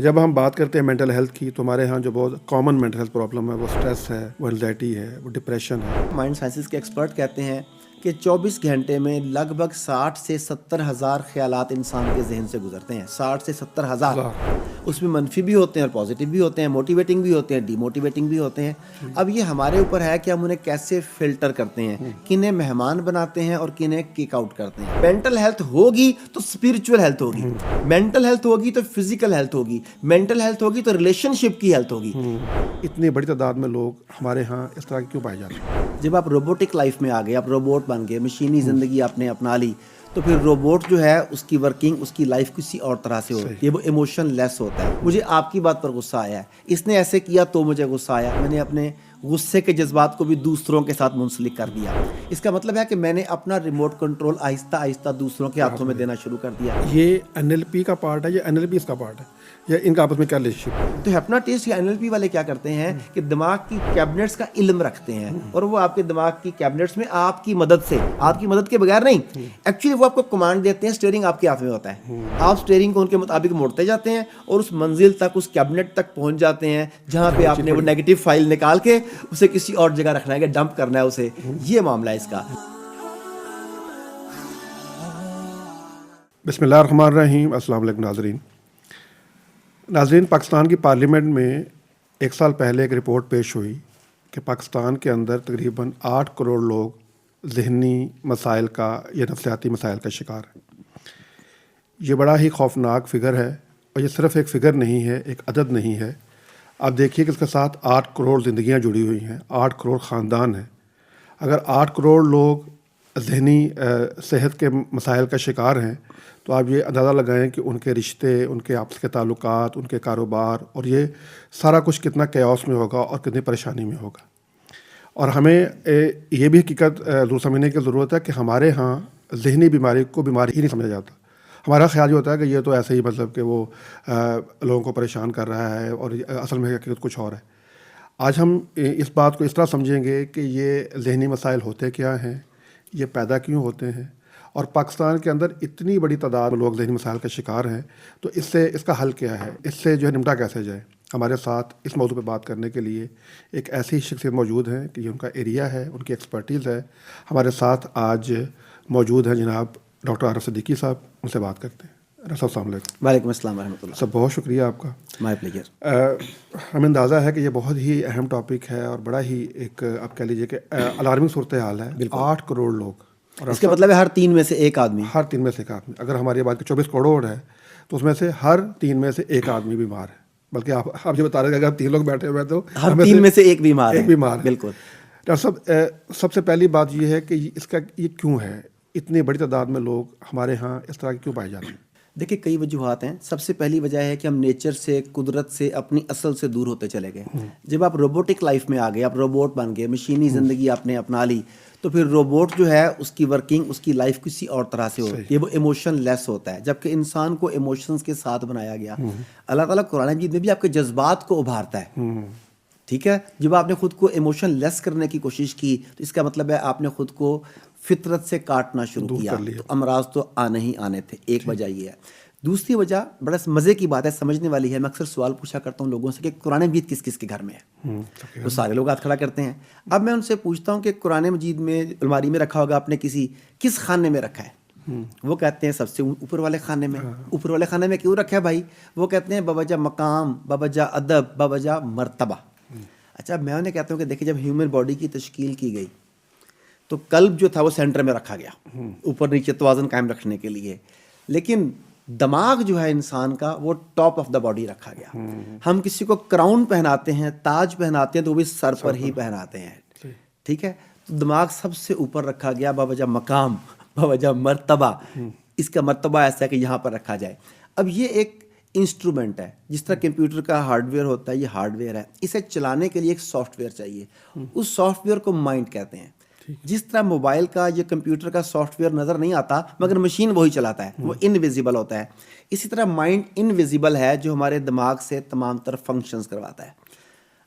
جب ہم بات کرتے ہیں مینٹل ہیلتھ کی تو ہمارے ہاں جو بہت کامن مینٹل ہیلتھ پرابلم ہے وہ اسٹریس ہے، وہ انزائٹی ہے، وہ ڈپریشن ہے۔ مائنڈ سائنسز کے ایکسپرٹ کہتے ہیں کہ 24 گھنٹے میں لگ بھگ 60 سے 70 ہزار خیالات انسان کے ذہن سے گزرتے ہیں۔ 60 سے 70 ہزار، اس میں منفی بھی ہوتے ہیں اور پازیٹیو بھی ہوتے ہیں، موٹیویٹنگ بھی ہوتے ہیں، ڈی موٹیویٹنگ بھی ہوتے ہیں۔ اب یہ ہمارے اوپر ہے کہ ہم انہیں کیسے فلٹر کرتے ہیں، کنہیں مہمان بناتے ہیں اور کنہیں کک آؤٹ کرتے ہیں۔ مینٹل ہیلتھ ہوگی تو اسپرچل ہیلتھ ہوگی، مینٹل ہیلتھ ہوگی تو فزیکل ہیلتھ ہوگی، مینٹل ہیلتھ ہوگی تو ریلیشن شپ کی ہیلتھ ہوگی۔ اتنی بڑی تعداد میں لوگ ہمارے ہاں اس طرح کے کیوں پائے جاتے ہیں؟ جب آپ روبوٹک لائف میں آ گئے، آپ روبوٹ بن گئے، مشینی زندگی آپ نے اپنا لی، تو پھر روبوٹ جو ہے اس کی ورکنگ، اس کی لائف کسی اور طرح سے ہوتی ہے، وہ ایموشن لیس ہوتا ہے۔ مجھے آپ کی بات پر غصہ آیا ہے، اس نے ایسے کیا تو مجھے غصہ آیا، میں نے اپنے غصے کے جذبات کو بھی دوسروں کے ساتھ منسلک کر دیا۔ اس کا مطلب ہے کہ میں نے اپنا ریموٹ کنٹرول آہستہ آہستہ دوسروں کے ہاتھوں میں دینا شروع کر دیا۔ یہ NLP کا پارٹ ہے یا NLP اس کا پارٹ ہے، یا ان کا آپس میں کیا ریلیشن شپ ہے؟ تو ہپناٹسٹ یا NLP والے کیا کرتے ہیں کہ دماغ کی کیبنٹس کا علم رکھتے ہیں، اور وہ آپ کے دماغ کی کیبنٹس میں آپ کی مدد سے، آپ کی مدد کے بغیر نہیں، ایکچولی وہ آپ کو کمانڈ دیتے ہیں، اسٹیئرنگ آپ کے ہاتھ میں ہوتا ہے، آپ اسٹیئرنگ کو ان کے مطابق موڑتے جاتے ہیں اور اس منزل تک، اس کیبنٹ تک پہنچ جاتے ہیں جہاں پہ آپ نے وہ نیگیٹو فائل نکال کے اسے کسی اور جگہ رکھنا ہے، کہ ڈمپ کرنا ہے اسے۔ یہ معاملہ ہے اس کا۔ بسم اللہ الرحمن الرحیم۔ السلام علیکم ناظرین، پاکستان کی پارلیمنٹ میں 1 سال پہلے ایک رپورٹ پیش ہوئی کہ پاکستان کے اندر تقریباً 8 کروڑ لوگ ذہنی مسائل کا یا نفسیاتی مسائل کا شکار ہیں۔ یہ بڑا ہی خوفناک فگر ہے، اور یہ صرف ایک فگر نہیں ہے، ایک عدد نہیں ہے۔ آپ دیکھیے کہ اس کے ساتھ 8 کروڑ زندگیاں جڑی ہوئی ہیں، 8 کروڑ خاندان ہیں۔ اگر 8 کروڑ لوگ ذہنی صحت کے مسائل کا شکار ہیں تو آپ یہ اندازہ لگائیں کہ ان کے رشتے، ان کے آپس کے تعلقات، ان کے کاروبار، اور یہ سارا کچھ کتنا کیوس میں ہوگا اور کتنی پریشانی میں ہوگا۔ اور ہمیں یہ بھی حقیقت ضرور سمجھنے کی ضرورت ہے کہ ہمارے ہاں ذہنی بیماری کو بیماری ہی نہیں سمجھا جاتا۔ ہمارا خیال یہ ہوتا ہے کہ یہ تو ایسے ہی، مطلب کہ وہ لوگوں کو پریشان کر رہا ہے، اور اصل میں حقیقت کچھ اور ہے۔ آج ہم اس بات کو اس طرح سمجھیں گے کہ یہ ذہنی مسائل ہوتے کیا ہیں، یہ پیدا کیوں ہوتے ہیں، اور پاکستان کے اندر اتنی بڑی تعداد میں لوگ ذہنی مسائل کا شکار ہیں تو اس کا حل کیا ہے، اس سے نمٹا کیسے جائے۔ ہمارے ساتھ اس موضوع پہ بات کرنے کے لیے ایک ایسی شخصیت موجود ہیں کہ یہ ان کا ایریا ہے، ان کی ایکسپرٹیز ہے۔ ہمارے ساتھ آج موجود ہیں جناب ڈاکٹر عارف صدیقی صاحب، ان سے بات کرتے ہیں۔ ڈاکٹر صاحب السلام علیکم۔ وعلیکم السلام ورحمۃ اللہ۔ سب بہت شکریہ آپ کا۔ مائی پلیجر۔ ہمیں اندازہ ہے کہ یہ بہت ہی اہم ٹاپک ہے، اور بڑا ہی ایک آپ کہہ لیجیے کہ الارمنگ صورتحال ہے۔ 8 کروڑ لوگ، اور اس کا مطلب ہے ہر 3 میں سے 1 آدمی، ہر 3 میں سے 1 آدمی۔ اگر ہماری آبادی 24 کروڑ ہے تو اس میں سے ہر 3 میں سے 1 آدمی بیمار ہے۔ بلکہ آپ جو بتا رہے ہیں کہ اگر 3 لوگ بیٹھے ہوئے تو ہر 3 میں سے 1 بیمار ہے۔ بالکل۔ ڈاکٹر صاحب، سب سے پہلی بات یہ ہے کہ اس کا یہ کیوں ہے، اتنی بڑی تعداد میں لوگ ہمارے ہاں اس طرح کے کیوں پائے جاتے ہیں؟ دیکھیں، کئی وجوہات ہیں۔ سب سے پہلی وجہ ہے کہ ہم نیچر سے، قدرت سے، اپنی اصل سے دور ہوتے چلے گئے۔ جب آپ روبوٹک لائف میں آ گئے، آپ روبوٹ بن گئے، مشینی زندگی آپ نے اپنا لی، تو پھر روبوٹ جو ہے اس کی ورکنگ، اس کی لائف کسی اور طرح سے ہوتی ہے، وہ ایموشن لیس ہوتا ہے۔ جبکہ انسان کو ایموشنز کے ساتھ بنایا گیا۔ اللہ تعالیٰ قرآن مجید میں بھی آپ کے جذبات کو ابھارتا ہے، ٹھیک ہے۔ جب آپ نے خود کو ایموشن لیس کرنے کی کوشش کی تو اس کا مطلب ہے آپ نے خود کو فطرت سے کاٹنا شروع کیا، تو امراض تو آنے ہی آنے تھے۔ ایک وجہ یہ ہے۔ دوسری وجہ بڑا مزے کی بات ہے، سمجھنے والی ہے۔ میں اکثر سوال پوچھا کرتا ہوں لوگوں سے کہ قرآن مجید کس کس کے گھر میں ہے، تو سارے لوگ ہاتھ کھڑا کرتے ہیں۔ اب میں ان سے پوچھتا ہوں کہ قرآن مجید میں الماری میں رکھا ہوگا آپ نے کس خانے میں رکھا ہے؟ وہ کہتے ہیں سب سے اوپر والے خانے میں۔ اوپر والے خانے میں کیوں رکھا ہے بھائی؟ وہ کہتے ہیں بوجہ مقام، بوجہ ادب، بوجہ مرتبہ۔ اچھا، میں انہیں کہتا ہوں کہ دیکھیں، جب ہیومن باڈی کی تشکیل کی گئی تو قلب جو تھا وہ سینٹر میں رکھا گیا، اوپر نیچے توازن قائم رکھنے کے لیے، لیکن دماغ جو ہے انسان کا وہ ٹاپ آف دا باڈی رکھا گیا۔ ہم کسی کو کراؤن پہناتے ہیں، تاج پہناتے ہیں، تو وہ بھی سر پر ہی پہناتے ہیں، ٹھیک ہے۔ تو دماغ سب سے اوپر رکھا گیا، بوجہ مقام، بوجہ مرتبہ۔ اس کا مرتبہ ایسا ہے کہ یہاں پر رکھا جائے۔ اب یہ ایک انسٹرومنٹ ہے، جس طرح کمپیوٹر کا ہارڈ ویئر ہوتا ہے، یہ ہارڈ ویئر ہے۔ اسے چلانے کے لیے ایک سافٹ ویئر چاہیے، اس سافٹ ویئر کو مائنڈ کہتے ہیں۔ جس طرح موبائل کا یا کمپیوٹر کا سافٹ ویئر نظر نہیں آتا مگر مشین وہی چلاتا ہے، وہ انویزیبل ہوتا ہے، اسی طرح مائنڈ انویزیبل ہے جو ہمارے دماغ سے تمام تر فنکشنز کرواتا ہے۔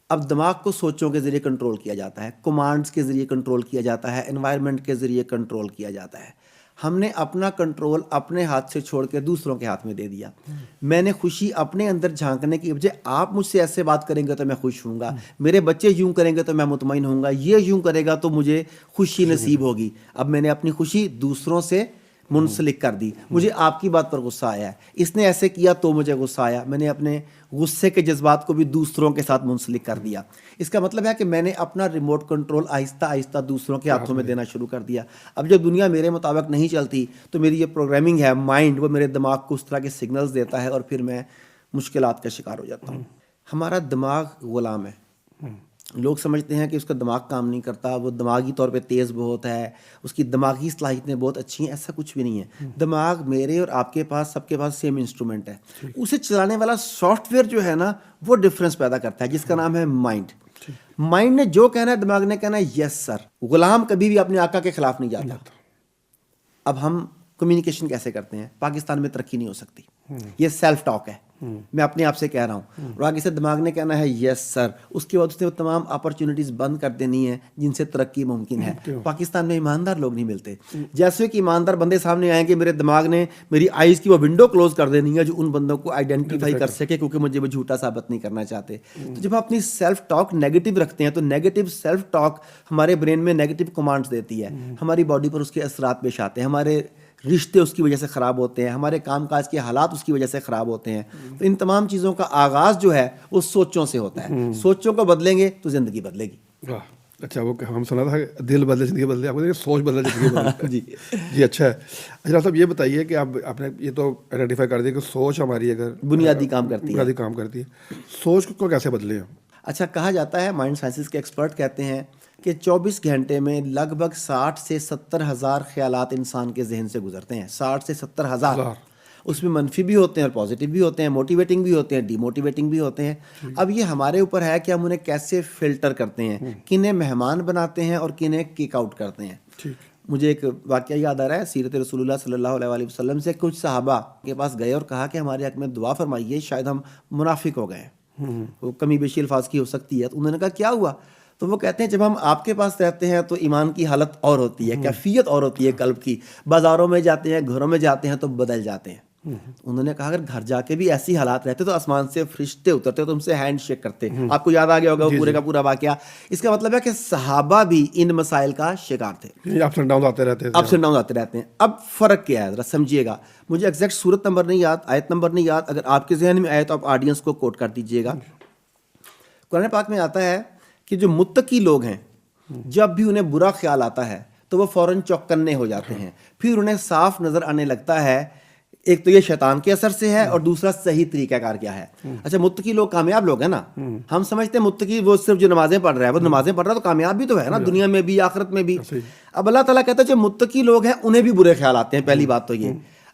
اب دماغ کو سوچوں کے ذریعے کنٹرول کیا جاتا ہے، کمانڈز کے ذریعے کنٹرول کیا جاتا ہے، انوائرمنٹ کے ذریعے کنٹرول کیا جاتا ہے۔ ہم نے اپنا کنٹرول اپنے ہاتھ سے چھوڑ کے دوسروں کے ہاتھ میں دے دیا. میں نے خوشی اپنے اندر جھانکنے کی بجائے آپ مجھ سے ایسے بات کریں گے تو میں خوش ہوں گا, میرے بچے یوں کریں گے تو میں مطمئن ہوں گا, یہ یوں کرے گا تو مجھے خوشی نصیب ہوگی. اب میں نے اپنی خوشی دوسروں سے منسلک کر دی. مجھے آپ کی بات پر غصہ آیا ہے, اس نے ایسے کیا تو مجھے غصہ آیا, میں نے اپنے غصے کے جذبات کو بھی دوسروں کے ساتھ منسلک کر دیا. اس کا مطلب ہے کہ میں نے اپنا ریموٹ کنٹرول آہستہ آہستہ دوسروں کے ہاتھوں میں دینا شروع کر دیا. اب جب دنیا میرے مطابق نہیں چلتی تو میری یہ پروگرامنگ ہے مائنڈ, وہ میرے دماغ کو اس طرح کے سگنلز دیتا ہے اور پھر میں مشکلات کا شکار ہو جاتا ہوں. ہمارا دماغ غلام ہے. لوگ سمجھتے ہیں کہ اس کا دماغ کام نہیں کرتا, وہ دماغی طور پہ تیز بہت ہے, اس کی دماغی صلاحیتیں بہت اچھی ہیں. ایسا کچھ بھی نہیں ہے. دماغ میرے اور آپ کے پاس, سب کے پاس سیم انسٹرومنٹ ہے. اسے چلانے والا سافٹ ویئر جو ہے نا وہ ڈفرینس پیدا کرتا ہے, جس کا نام ہے مائنڈ. مائنڈ نے جو کہنا ہے دماغ نے کہنا ہے یس سر. غلام کبھی بھی اپنے آقا کے خلاف نہیں جاتا. اب ہم کمیونیکیشن کیسے کرتے ہیں؟ پاکستان میں ترقی نہیں ہو سکتی. یہ سیلف ٹاک ہے, میں اپنے آپ سے کہہ رہا ہوں, اور آگے سے دماغ نے کہنا ہے یس سر. اس کے بعد اس نے وہ تمام اپرچونیٹیز بند کر دینی ہے جن سے ترقی ممکن ہے. پاکستان میں ایماندار لوگ نہیں ملتے. جیسے کہ ایماندار بندے سامنے آئیں کہ میرے دماغ نے میری آئیز کی وہ ونڈو کلوز کر دینی ہے جو ان بندوں کو آئیڈینٹیفائی کر سکے, کیونکہ مجھے وہ جھوٹا ثابت نہیں کرنا چاہتے. تو جب آپ اپنی سیلف ٹاک نیگیٹو رکھتے ہیں تو نیگیٹو سیلف ٹاک ہمارے برین میں نیگیٹو کمانڈز دیتی ہے, ہماری باڈی پر اس کے اثرات پیش آتے ہیں, ہمارے رشتے اس کی وجہ سے خراب ہوتے ہیں, ہمارے کام کاج کے حالات اس کی وجہ سے خراب ہوتے ہیں. تو ان تمام چیزوں کا آغاز جو ہے وہ سوچوں سے ہوتا ہے. سوچوں کو بدلیں گے تو زندگی بدلے گی. اچھا, وہ ہم سنا تھا کہ دل بدلے زندگی بدلے, آپ کو سوچ بدلے زندگی بدلے. جی اچھا ہے. اچھا صاحب یہ بتائیے کہ آپ نے یہ تو آئیڈینٹیفائی کر دیا کہ سوچ ہماری اگر بنیادی کام کرتی ہے, سوچ کو کیسے بدلیں ہم؟ اچھا, کہا جاتا ہے, مائنڈ سائنسز کے ایکسپرٹ کہتے ہیں کہ 24 گھنٹے میں لگ بھگ 60 سے 70 ہزار خیالات انسان کے ذہن سے گزرتے ہیں. 60 سے 70 ہزار. اس میں منفی بھی ہوتے ہیں اور پازیٹیو بھی ہوتے ہیں, موٹیویٹنگ بھی ہوتے ہیں, ڈی موٹیویٹنگ بھی ہوتے ہیں. اب یہ ہمارے اوپر ہے کہ ہم انہیں کیسے فلٹر کرتے ہیں, کنہیں مہمان بناتے ہیں اور کنہیں کک آؤٹ کرتے ہیں. مجھے ایک واقعہ یاد آ رہا ہے, سیرت رسول اللہ صلی اللہ علیہ وسلم سے کچھ صحابہ کے پاس گئے اور کہا کہ ہمارے حق میں دعا فرمائیے, شاید ہم منافق ہو گئے. وہ کمی بیشی الفاظ کی ہو سکتی ہے. تو انہوں نے کہا کیا ہوا؟ تو وہ کہتے ہیں جب ہم آپ کے پاس رہتے ہیں تو ایمان کی حالت اور ہوتی ہے, کیفیت اور ہوتی ہے قلب کی. بازاروں میں جاتے ہیں, گھروں میں جاتے ہیں تو بدل جاتے ہیں. انہوں نے کہا اگر گھر جا کے بھی ایسی حالات رہتے تو آسمان سے فرشتے اترتے, تم سے ہینڈ شیک کرتے. آپ کو یاد آ گیا ہوگا وہ پورے کا پورا واقعہ. اس کا مطلب ہے کہ صحابہ بھی ان مسائل کا شکار تھے. اپس اینڈ ڈاؤن آتے رہتے ہیں. اب فرق کیا ہے ذرا سمجھیے گا. مجھے ایگزیکٹ صورت نمبر نہیں یاد, آیت نمبر نہیں یاد, اگر آپ کے ذہن میں آئے تو آپ آڈینس کو کوٹ کر دیجیے گا. قرآن پاک میں آتا ہے کہ جو متقی لوگ ہیں جب بھی انہیں برا خیال آتا ہے تو وہ فوراً چوکنے ہو جاتے ہیں, پھر انہیں صاف نظر آنے لگتا ہے. ایک تو یہ شیطان کے اثر سے ہے اور دوسرا صحیح طریقہ کار کیا ہے. اچھا, متقی لوگ کامیاب لوگ ہیں نا. ہم سمجھتے ہیں متقی وہ صرف جو نمازیں پڑھ رہا ہے, وہ نمازیں پڑھ رہا ہے تو کامیاب بھی تو ہے نا, دنیا میں بھی آخرت میں بھی. اب اللہ تعالیٰ کہتا ہے جو متقی لوگ ہیں انہیں بھی برے خیال آتے ہیں. پہلی بات تو یہ.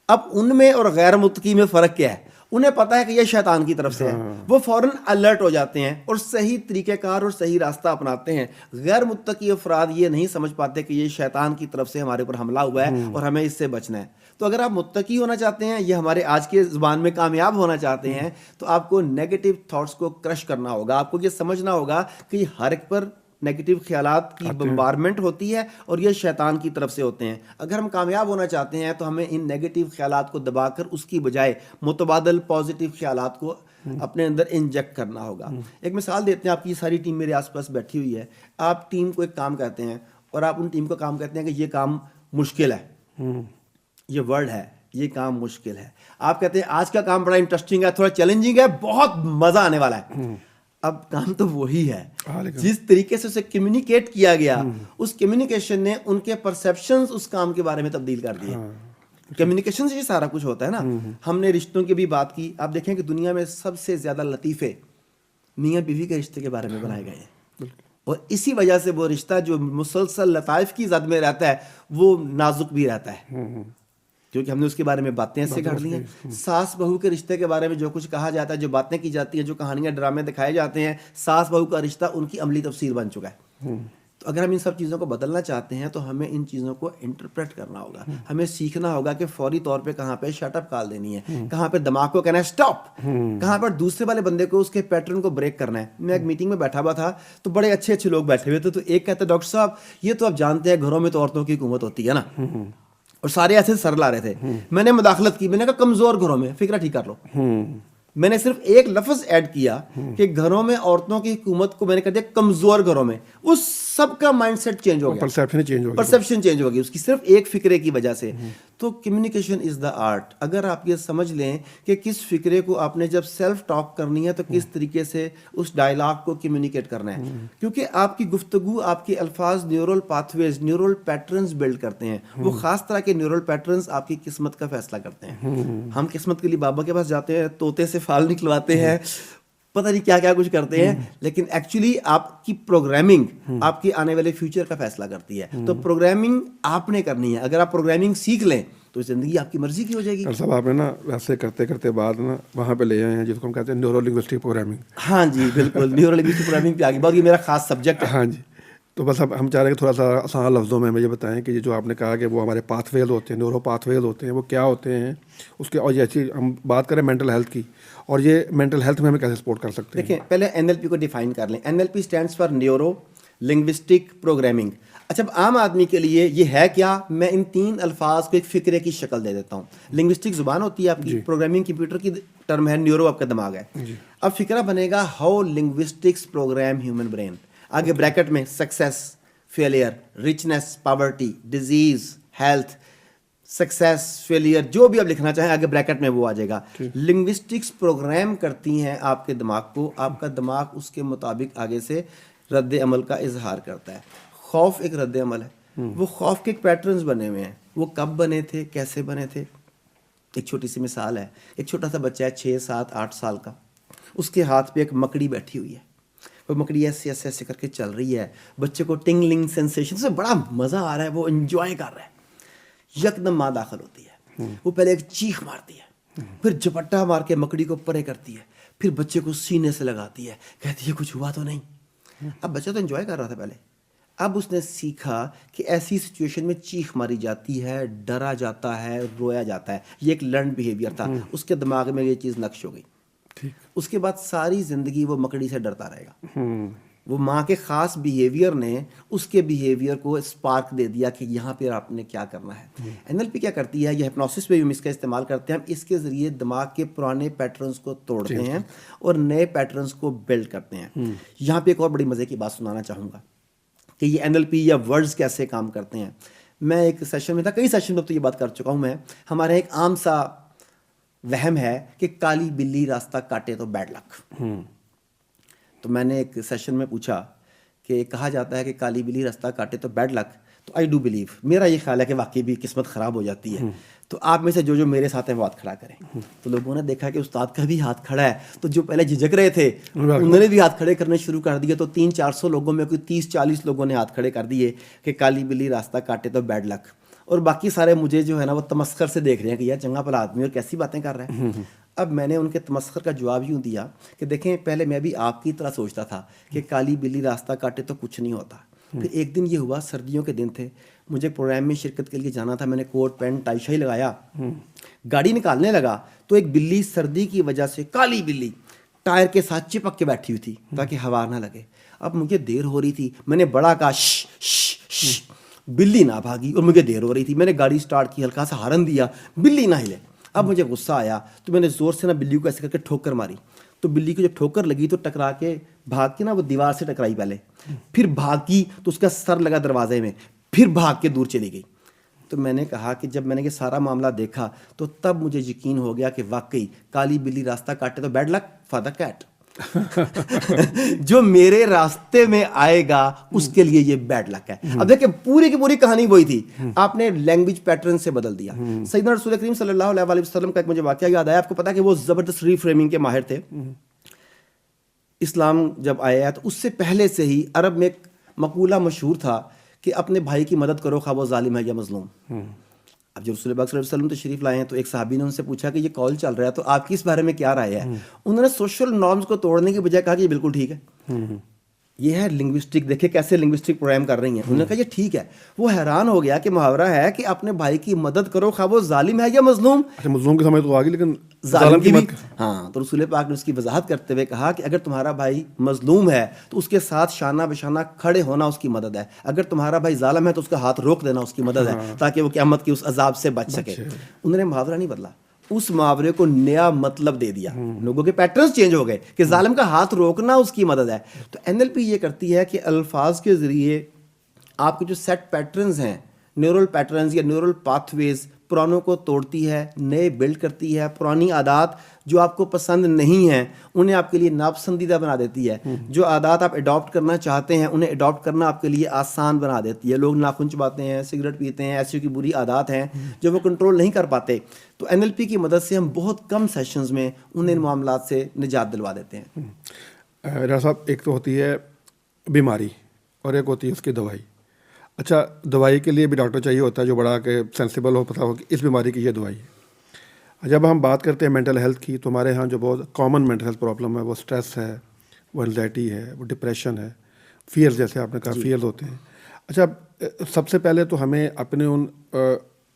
اب ان میں اور غیر متقی میں فرق کیا ہے؟ انہیں پتا ہے کہ یہ شیطان کی طرف سے ہے, وہ فوراً الرٹ ہو جاتے ہیں اور صحیح طریقہ کار اور صحیح راستہ اپناتے ہیں. غیر متقی افراد یہ نہیں سمجھ پاتے کہ یہ شیطان کی طرف سے ہمارے اوپر حملہ ہوا ہے اور ہمیں اس سے بچنا ہے. تو اگر آپ متقی ہونا چاہتے ہیں, یہ ہمارے آج کے زبان میں کامیاب ہونا چاہتے ہیں, تو آپ کو نیگیٹو تھاٹس کو کرش کرنا ہوگا. آپ کو یہ سمجھنا ہوگا کہ ہر ایک پر نیگیٹو خیالات کی بمبارمنٹ ہوتی ہے اور یہ شیطان کی طرف سے ہوتے ہیں. اگر ہم کامیاب ہونا چاہتے ہیں تو ہمیں ان نیگیٹو خیالات کو دبا کر اس کی بجائے متبادل پازیٹیو خیالات کو اپنے اندر انجیکٹ کرنا ہوگا. ایک مثال دیتے ہیں, آپ کی ساری ٹیم میرے آس پاس بیٹھی ہوئی ہے, آپ ٹیم کو ایک کام کہتے ہیں اور آپ ان ٹیم کو کام کہتے ہیں کہ یہ کام مشکل ہے, یہ ورڈ ہے, یہ کام مشکل ہے. آپ کہتے ہیں آج کا کام بڑا انٹرسٹنگ ہے, تھوڑا چیلنجنگ ہے, بہت مزہ آنے والا ہے. اب کام تو وہی ہے, جس طریقے سے اسے کمیونیکیٹ کیا گیا, اس کمیونیکیشن نے ان کے پرسیپشنز اس کام کے بارے میں تبدیل کر دیے. کمیونیکیشن سے یہ سارا کچھ ہوتا ہے نا. ہم نے رشتوں کی بھی بات کی. آپ دیکھیں کہ دنیا میں سب سے زیادہ لطیفے میاں بیوی کے رشتے کے بارے میں بنائے گئے ہیں, اور اسی وجہ سے وہ رشتہ جو مسلسل لطائف کی زد میں رہتا ہے وہ نازک بھی رہتا ہے, کیونکہ ہم نے اس کے بارے میں باتیں ایسے کر لی ہیں. ساس بہو کے رشتے کے بارے میں جو کچھ کہا جاتا ہے, جو باتیں کی جاتی ہیں, جو کہانیاں ڈرامے دکھائے جاتے ہیں, ساس بہو کا رشتہ ان کی عملی تفسیر بن چکا ہے. تو اگر ہم ان سب چیزوں کو بدلنا چاہتے ہیں تو ہمیں ان چیزوں کو انٹرپریٹ کرنا ہوگا. ہمیں سیکھنا ہوگا کہ فوری طور پہ کہاں پہ شٹ اپ کال دینی ہے, کہاں پہ دماغ کو کہنا ہے اسٹاپ, کہاں پر دوسرے والے بندے کو اس کے پیٹرن کو بریک کرنا ہے. میں ایک میٹنگ میں بیٹھا ہوا تھا تو بڑے اچھے اچھے لوگ بیٹھے ہوئے تھے, تو ایک کہتا ہے ڈاکٹر صاحب یہ تو آپ جانتے ہیں گھروں میں تو عورتوں کی حکومت ہوتی ہے نا. اور سارے ایسے سر لا رہے تھے. میں نے مداخلت کی, میں نے کہا کمزور گھروں میں فکرہ ٹھیک کر لو. میں نے صرف ایک لفظ ایڈ کیا کہ گھروں میں عورتوں کی حکومت کو میں نے کہہ دیا کمزور گھروں میں, وہ سب کا مائنڈ سیٹ چینج ہو گیا, پرسیپشن چینج ہو گئی اس کی صرف ایک فکرے کی وجہ سے. تو کمیونیکیشن از دا آرٹ. اگر آپ یہ سمجھ لیں کہ کس فکرے کو آپ نے جب سیلف ٹاک کرنی ہے تو کس طریقے سے اس ڈائلاگ کو کمیونیکیٹ کرنا ہے, کیونکہ آپ کی گفتگو, آپ کے الفاظ نیورل پاتھ ویز, نیورل پیٹرنز بلڈ کرتے ہیں. وہ خاص طرح کے نیورل پیٹرنز آپ کی قسمت کا فیصلہ کرتے ہیں. ہم قسمت کے لیے بابا کے پاس جاتے ہیں, طوطے سے فال نکلواتے ہیں, پتہ نہیں کیا کیا کچھ کرتے ہیں, لیکن ایکچولی آپ کی پروگرامنگ آپ کے آنے والے فیوچر کا فیصلہ کرتی ہے. تو پروگرامنگ آپ نے کرنی ہے. اگر آپ پروگرامنگ سیکھ لیں تو زندگی آپ کی مرضی کی ہو جائے گی. صاحب آپ نے نا ویسے کرتے کرتے بعد نا وہاں پہ لے آئے ہیں جس کو ہم کہتے ہیں نیورو لنگوسٹک پروگرامنگ. ہاں جی بالکل, نیورو لنگوسٹک پروگرامنگ پہ آگے بہت, یہ میرا خاص سبجیکٹ ہے. ہاں جی, تو بس اب ہم چاہ رہے ہیں کہ تھوڑا سا آسان لفظوں میں ہمیں یہ بتائیں کہ یہ جو آپ نے کہا کہ وہ ہمارے پاتھ ویز ہوتے ہیں, نیورو پاتھ ویز ہوتے ہیں, وہ کیا ہوتے ہیں اس کے, اور جیسی ہم بات کریں مینٹل ہیلتھ کی, اور یہ مینٹل ہیلتھ میں ہمیں کیسے سپورٹ کر سکتے ہیں. دیکھیں پہلے NLP کو ڈیفائن کر لیں. NLP stands for neuro linguistic programming. اچھا اب عام آدمی کے لیے یہ ہے کیا, میں ان 3 الفاظ کو ایک فکرے کی شکل دے دیتا ہوں. لنگوسٹک زبان ہوتی ہے آپ کی, پروگرامنگ کمپیوٹر کی ٹرم ہے, نیورو آپ کا دماغ ہے. اب فکرہ بنے گا how linguistics program human brain. آگے بریکٹ میں success, failure, richness, poverty, disease, health, success, failure, جو بھی آپ لکھنا چاہیں آگے بریکٹ میں وہ آ جائے گا. لنگوسٹکس پروگرام کرتی ہیں آپ کے دماغ کو, آپ کا دماغ اس کے مطابق آگے سے رد عمل کا اظہار کرتا ہے. خوف ایک رد عمل ہے, وہ خوف کے ایک پیٹرنز بنے ہوئے ہیں. وہ کب بنے تھے, کیسے بنے تھے؟ ایک چھوٹی سی مثال ہے, ایک چھوٹا سا بچہ ہے 6, 7, 8 سال کا, اس کے ہاتھ پہ ایک مکڑی بیٹھی ہوئی ہے. وہ مکڑی ایسے ایسے ایسے کر کے چل رہی ہے, بچے کو ٹنگلنگ سینسیشن سے بڑا مزہ آ رہا ہے, وہ انجوائے کر رہا ہے. یکدم ماں داخل ہوتی ہے, وہ پہلے ایک چیخ مارتی ہے, پھر جپٹا مار کے مکڑی کو پرے کرتی ہے, پھر بچے کو سینے سے لگاتی ہے, کہتی ہے کچھ ہوا تو نہیں. اب بچہ تو انجوائے کر رہا تھا پہلے, اب اس نے سیکھا کہ ایسی سچویشن میں چیخ ماری جاتی ہے, ڈرا جاتا ہے, رویا جاتا ہے. یہ ایک لرنڈ بیہیویئر تھا, اس کے دماغ میں یہ چیز نقش ہو گئی. اس کے بعد ساری زندگی وہ مکڑی سے ڈرتا رہے گا. وہ ماں کے خاص بیہیویئر نے اس کے بیہیویئر کو اسپارک دے دیا کہ یہاں پہ آپ نے کیا کرنا ہے. NLP کیا کرتی ہے, یہ ہپنوسس پہ بھی ہم اس کا استعمال کرتے ہیں. ہم اس کے ذریعے دماغ کے پرانے پیٹرنز کو توڑتے ہیں اور نئے پیٹرنز کو بلڈ کرتے ہیں. یہاں پہ ایک اور بڑی مزے کی بات سنانا چاہوں گا کہ یہ NLP یا ورڈز کیسے کام کرتے ہیں. میں ایک سیشن میں تھا, کئی سیشن میں تو یہ بات کر چکا ہوں میں. ہمارے ایک عام سا وہم ہے کہ کالی بلی راستہ کاٹے تو بیڈ لک. تو میں نے ایک سیشن میں پوچھا کہ کہا جاتا ہے کہ کالی بلی راستہ کاٹے تو بیڈ لک, تو آئی ڈو بلیو, میرا یہ خیال ہے کہ واقعی بھی قسمت خراب ہو جاتی ہے. تو آپ میں سے جو میرے ساتھ ہیں وہ ہاتھ کھڑا کریں. تو لوگوں نے دیکھا کہ استاد کا بھی ہاتھ کھڑا ہے, تو جو پہلے جھجک رہے تھے انہوں نے بھی ہاتھ کھڑے کرنے شروع کر دیے. تو 300-400 لوگوں میں کوئی 30-40 لوگوں نے ہاتھ کھڑے کر دیے کہ کالی بلی راستہ کاٹے تو بیڈ لک. اور باقی سارے مجھے جو ہے نا وہ تمسخر سے دیکھ رہے ہیں کہ یار چنگا بھلا آدمی اور کیسی باتیں کر رہے ہیں. اب میں نے ان کے تمسخر کا جواب یوں دیا کہ دیکھیں پہلے میں بھی آپ کی طرح سوچتا تھا کہ کالی بلی راستہ کاٹے تو کچھ نہیں ہوتا. پھر ایک دن یہ ہوا, سردیوں کے دن تھے, مجھے پروگرام میں شرکت کے لیے جانا تھا. میں نے کوٹ پینٹ ٹائی شائی لگایا, گاڑی نکالنے لگا تو ایک بلی سردی کی وجہ سے, کالی بلی ٹائر کے ساتھ چپک کے بیٹھی ہوئی تھی تاکہ ہوا نہ لگے. اب مجھے دیر ہو رہی تھی, میں نے بڑا کہا شش شش, بلی نہ بھاگی اور مجھے دیر ہو رہی تھی. میں نے گاڑی سٹارٹ کی, ہلکا سا ہارن دیا, بلی نہ ہلے. اب مجھے غصہ آیا تو میں نے زور سے نا بلی کو ایسے کر کے ٹھوکر ماری. تو بلی کو جب ٹھوکر لگی تو ٹکرا کے بھاگ کے نا وہ دیوار سے ٹکرائی پہلے, پھر بھاگی تو اس کا سر لگا دروازے میں, پھر بھاگ کے دور چلی گئی. تو میں نے کہا کہ جب میں نے یہ سارا معاملہ دیکھا تو تب مجھے یقین ہو گیا کہ واقعی کالی بلی راستہ کاٹے تو bad luck for the cat. جو میرے راستے میں آئے گا اس کے لیے یہ بیڈ لک ہے. اب دیکھیں پوری کی پوری کہانی وہی تھی, آپ نے لینگویج پیٹرن سے بدل دیا. سیدنا رسول کریم صلی اللہ علیہ وسلم کا ایک مجھے واقعہ یاد آیا. آپ کو پتا کہ وہ زبردست ری فریمنگ کے ماہر تھے. اسلام جب آیا تو اس سے پہلے سے ہی عرب میں ایک مقولہ مشہور تھا کہ اپنے بھائی کی مدد کرو خواہ وہ ظالم ہے یا مظلوم. اب جب رسول پاک صلی اللہ علیہ وسلم تشریف لائے ہیں تو ایک صحابی نے ان سے پوچھا کہ یہ کال چل رہا ہے تو آپ کی اس بارے میں کیا رائے ہے. انہوں نے سوشل نارمز کو توڑنے کی بجائے کہا کہ یہ بالکل ٹھیک ہے. یہ ہے لنگوسٹک، دیکھیں کیسے لنگوسٹک پروگرام کر رہی ہیں. انہوں نے کہا یہ ٹھیک ہے. وہ حیران ہو گیا کہ محاورہ ہے کہ اپنے بھائی کی مدد کرو خواہ وہ ظالم ہے یا مظلوم. اچھا مظلوم کی سمجھ تو آ گئی لیکن ظالم کی بھی. ہاں تو رسول پاک نے اس کی وضاحت کرتے ہوئے کہا کہ اگر تمہارا بھائی مظلوم ہے تو اس کے ساتھ شانہ بشانہ کھڑے ہونا اس کی مدد ہے. اگر تمہارا بھائی ظالم ہے تو اس کا ہاتھ روک دینا اس کی مدد ہے تاکہ وہ قیامت کی اس عذاب سے بچ سکے. انہوں نے محاورہ نہیں بدلا, اس محاورے کو نیا مطلب دے دیا. لوگوں کے پیٹرنز چینج ہو گئے کہ ظالم کا ہاتھ روکنا اس کی مدد ہے. تو NLP یہ کرتی ہے کہ الفاظ کے ذریعے آپ کے جو سیٹ پیٹرنز ہیں, نیورل پیٹرنز یا نیورل پاتھ ویز, پرانوں کو توڑتی ہے, نئے بلڈ کرتی ہے. پرانی عادات جو آپ کو پسند نہیں ہیں انہیں آپ کے لیے ناپسندیدہ بنا دیتی ہے. جو عادات آپ اڈاپٹ کرنا چاہتے ہیں انہیں اڈاپٹ کرنا آپ کے لیے آسان بنا دیتی ہے. لوگ ناخن چباتے ہیں, سگریٹ پیتے ہیں, ایسی کی بری عادات ہیں جو وہ کنٹرول نہیں کر پاتے. تو NLP کی مدد سے ہم بہت کم سیشنز میں انہیں ان معاملات سے نجات دلوا دیتے ہیں. ڈاکٹر صاحب ایک تو ہوتی ہے بیماری اور ایک ہوتی ہے اس کی دوائی. اچھا دوائی کے لیے بھی ڈاکٹر چاہیے ہوتا ہے جو بڑا کہ سینسیبل ہو, پتہ ہو کہ اس بیماری کی یہ دوائی ہے. جب ہم بات کرتے ہیں مینٹل ہیلتھ کی تو ہمارے ہاں جو بہت کامن مینٹل ہیلتھ پرابلم ہے وہ اسٹریس ہے, وہ انزائٹی ہے, وہ ڈپریشن ہے, فیئر جیسے آپ نے کہا فیئرز ہوتے ہیں. اچھا سب سے پہلے تو ہمیں اپنے ان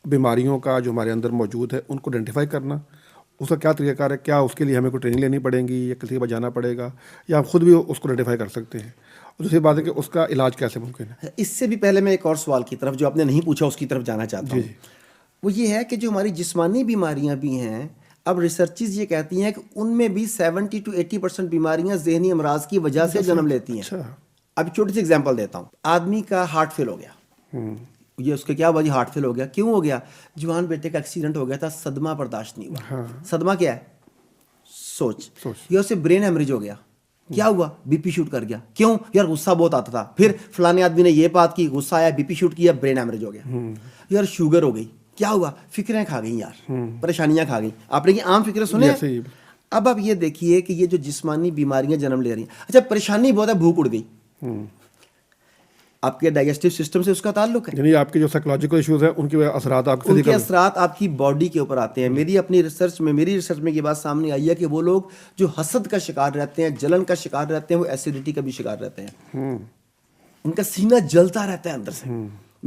بیماریوں کا جو ہمارے اندر موجود ہے ان کو آئیڈینٹیفائی کرنا, اس کا کیا طریقہ کار ہے؟ کیا اس کے لیے ہمیں کوئی ٹریننگ لینی پڑے گی یا کسی کے پاس جانا پڑے گا یا ہم خود بھی اس کو آئیڈینٹیفائی کر سکتے ہیں؟ اور دوسری بات ہے کہ اس کا علاج کیسے ممکن ہے؟ اس سے بھی پہلے میں ایک اور سوال کی طرف جو آپ نے نہیں پوچھا اس کی طرف جانا چاہتا ہوں. وہ یہ ہے کہ جو ہماری جسمانی بیماریاں بھی ہیں, اب ریسرچز یہ کہتی ہیں کہ ان میں بھی 70 to 80% بیماریاں ذہنی امراض کی وجہ سے جنم لیتی ہیں. اب چھوٹی سی ایگزامپل دیتا ہوں. آدمی کا ہارٹ فیل ہو گیا, یہ اس کا کیا ہوا جی ہارٹ فیل ہو گیا, کیوں ہو گیا؟ جوان بیٹے کا ایکسیڈنٹ ہو گیا تھا, صدمہ برداشت نہیں ہوا. صدمہ کیا ہے؟ سوچ. یا اسے برین ہیمریج ہو گیا, کیا ہوا؟ بی پی شوٹ کر گیا. کیوں؟ یار غصہ بہت آتا تھا, پھر فلانے آدمی نے یہ بات کی, غصہ آیا, بی پی شوٹ کیا, برین ہیمریج ہو گیا. یار شوگر ہو گئی, کیا ہوا؟ فکریں کھا گئیں یار, پریشانیاں کھا گئیں. آپ نے یہ عام فکریں سنے ہیں. اب آپ یہ دیکھیے کہ یہ جو جسمانی بیماریاں جنم لے رہی ہیں, اچھا پریشانی بہت ہے, بھوک اڑ گئی, آپ کے ڈائجسٹو سسٹم سے اس کا تعلق ہے. یعنی آپ کے جو سائیکولوجیکل ایشوز ہیں ان کے اثرات آپ ان کے اثرات آپ کی باڈی کے اوپر آتے ہیں. میری ریسرچ میں یہ بات سامنے آئی ہے کہ وہ لوگ جو حسد کا شکار رہتے ہیں, جلن کا شکار رہتے ہیں, وہ ایسیڈیٹی کا بھی شکار رہتے ہیں. ان کا سینہ جلتا رہتا ہے اندر سے.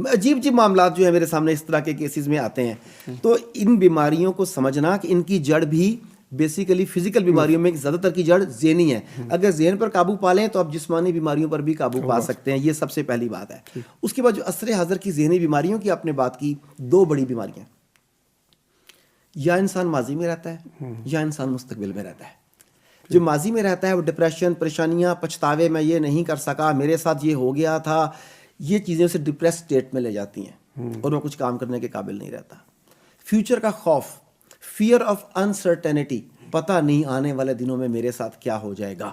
عجیب عجیب معاملات جو ہے میرے سامنے اس طرح کے کیسز میں آتے ہیں. تو ان بیماریوں کو سمجھنا کہ ان کی جڑ بھی بیسیکلی فزیکل بیماریوں میں زیادہ تر کی جڑ ذہنی ہے. اگر ذہن پر قابو پا لیں تو آپ جسمانی بیماریوں پر بھی قابو پا سکتے ہیں. یہ سب سے پہلی بات ہے. اس کے بعد جو عصر حاضر کی ذہنی بیماریوں کی آپ نے بات کی, دو بڑی بیماریاں, یا انسان ماضی میں رہتا ہے یا انسان مستقبل میں رہتا ہے. جو ماضی میں رہتا ہے وہ ڈپریشن, پریشانیاں, پچھتاوے, میں یہ نہیں کر سکا, میرے ساتھ یہ ہو گیا تھا, یہ چیزیں اسے ڈپریس اسٹیٹ میں لے جاتی ہیں اور وہ کچھ کام کرنے کے قابل نہیں رہتا. فیوچر کا خوف, فیئر آف انسرٹینٹی, پتہ نہیں آنے والے دنوں میں میرے ساتھ کیا ہو جائے گا,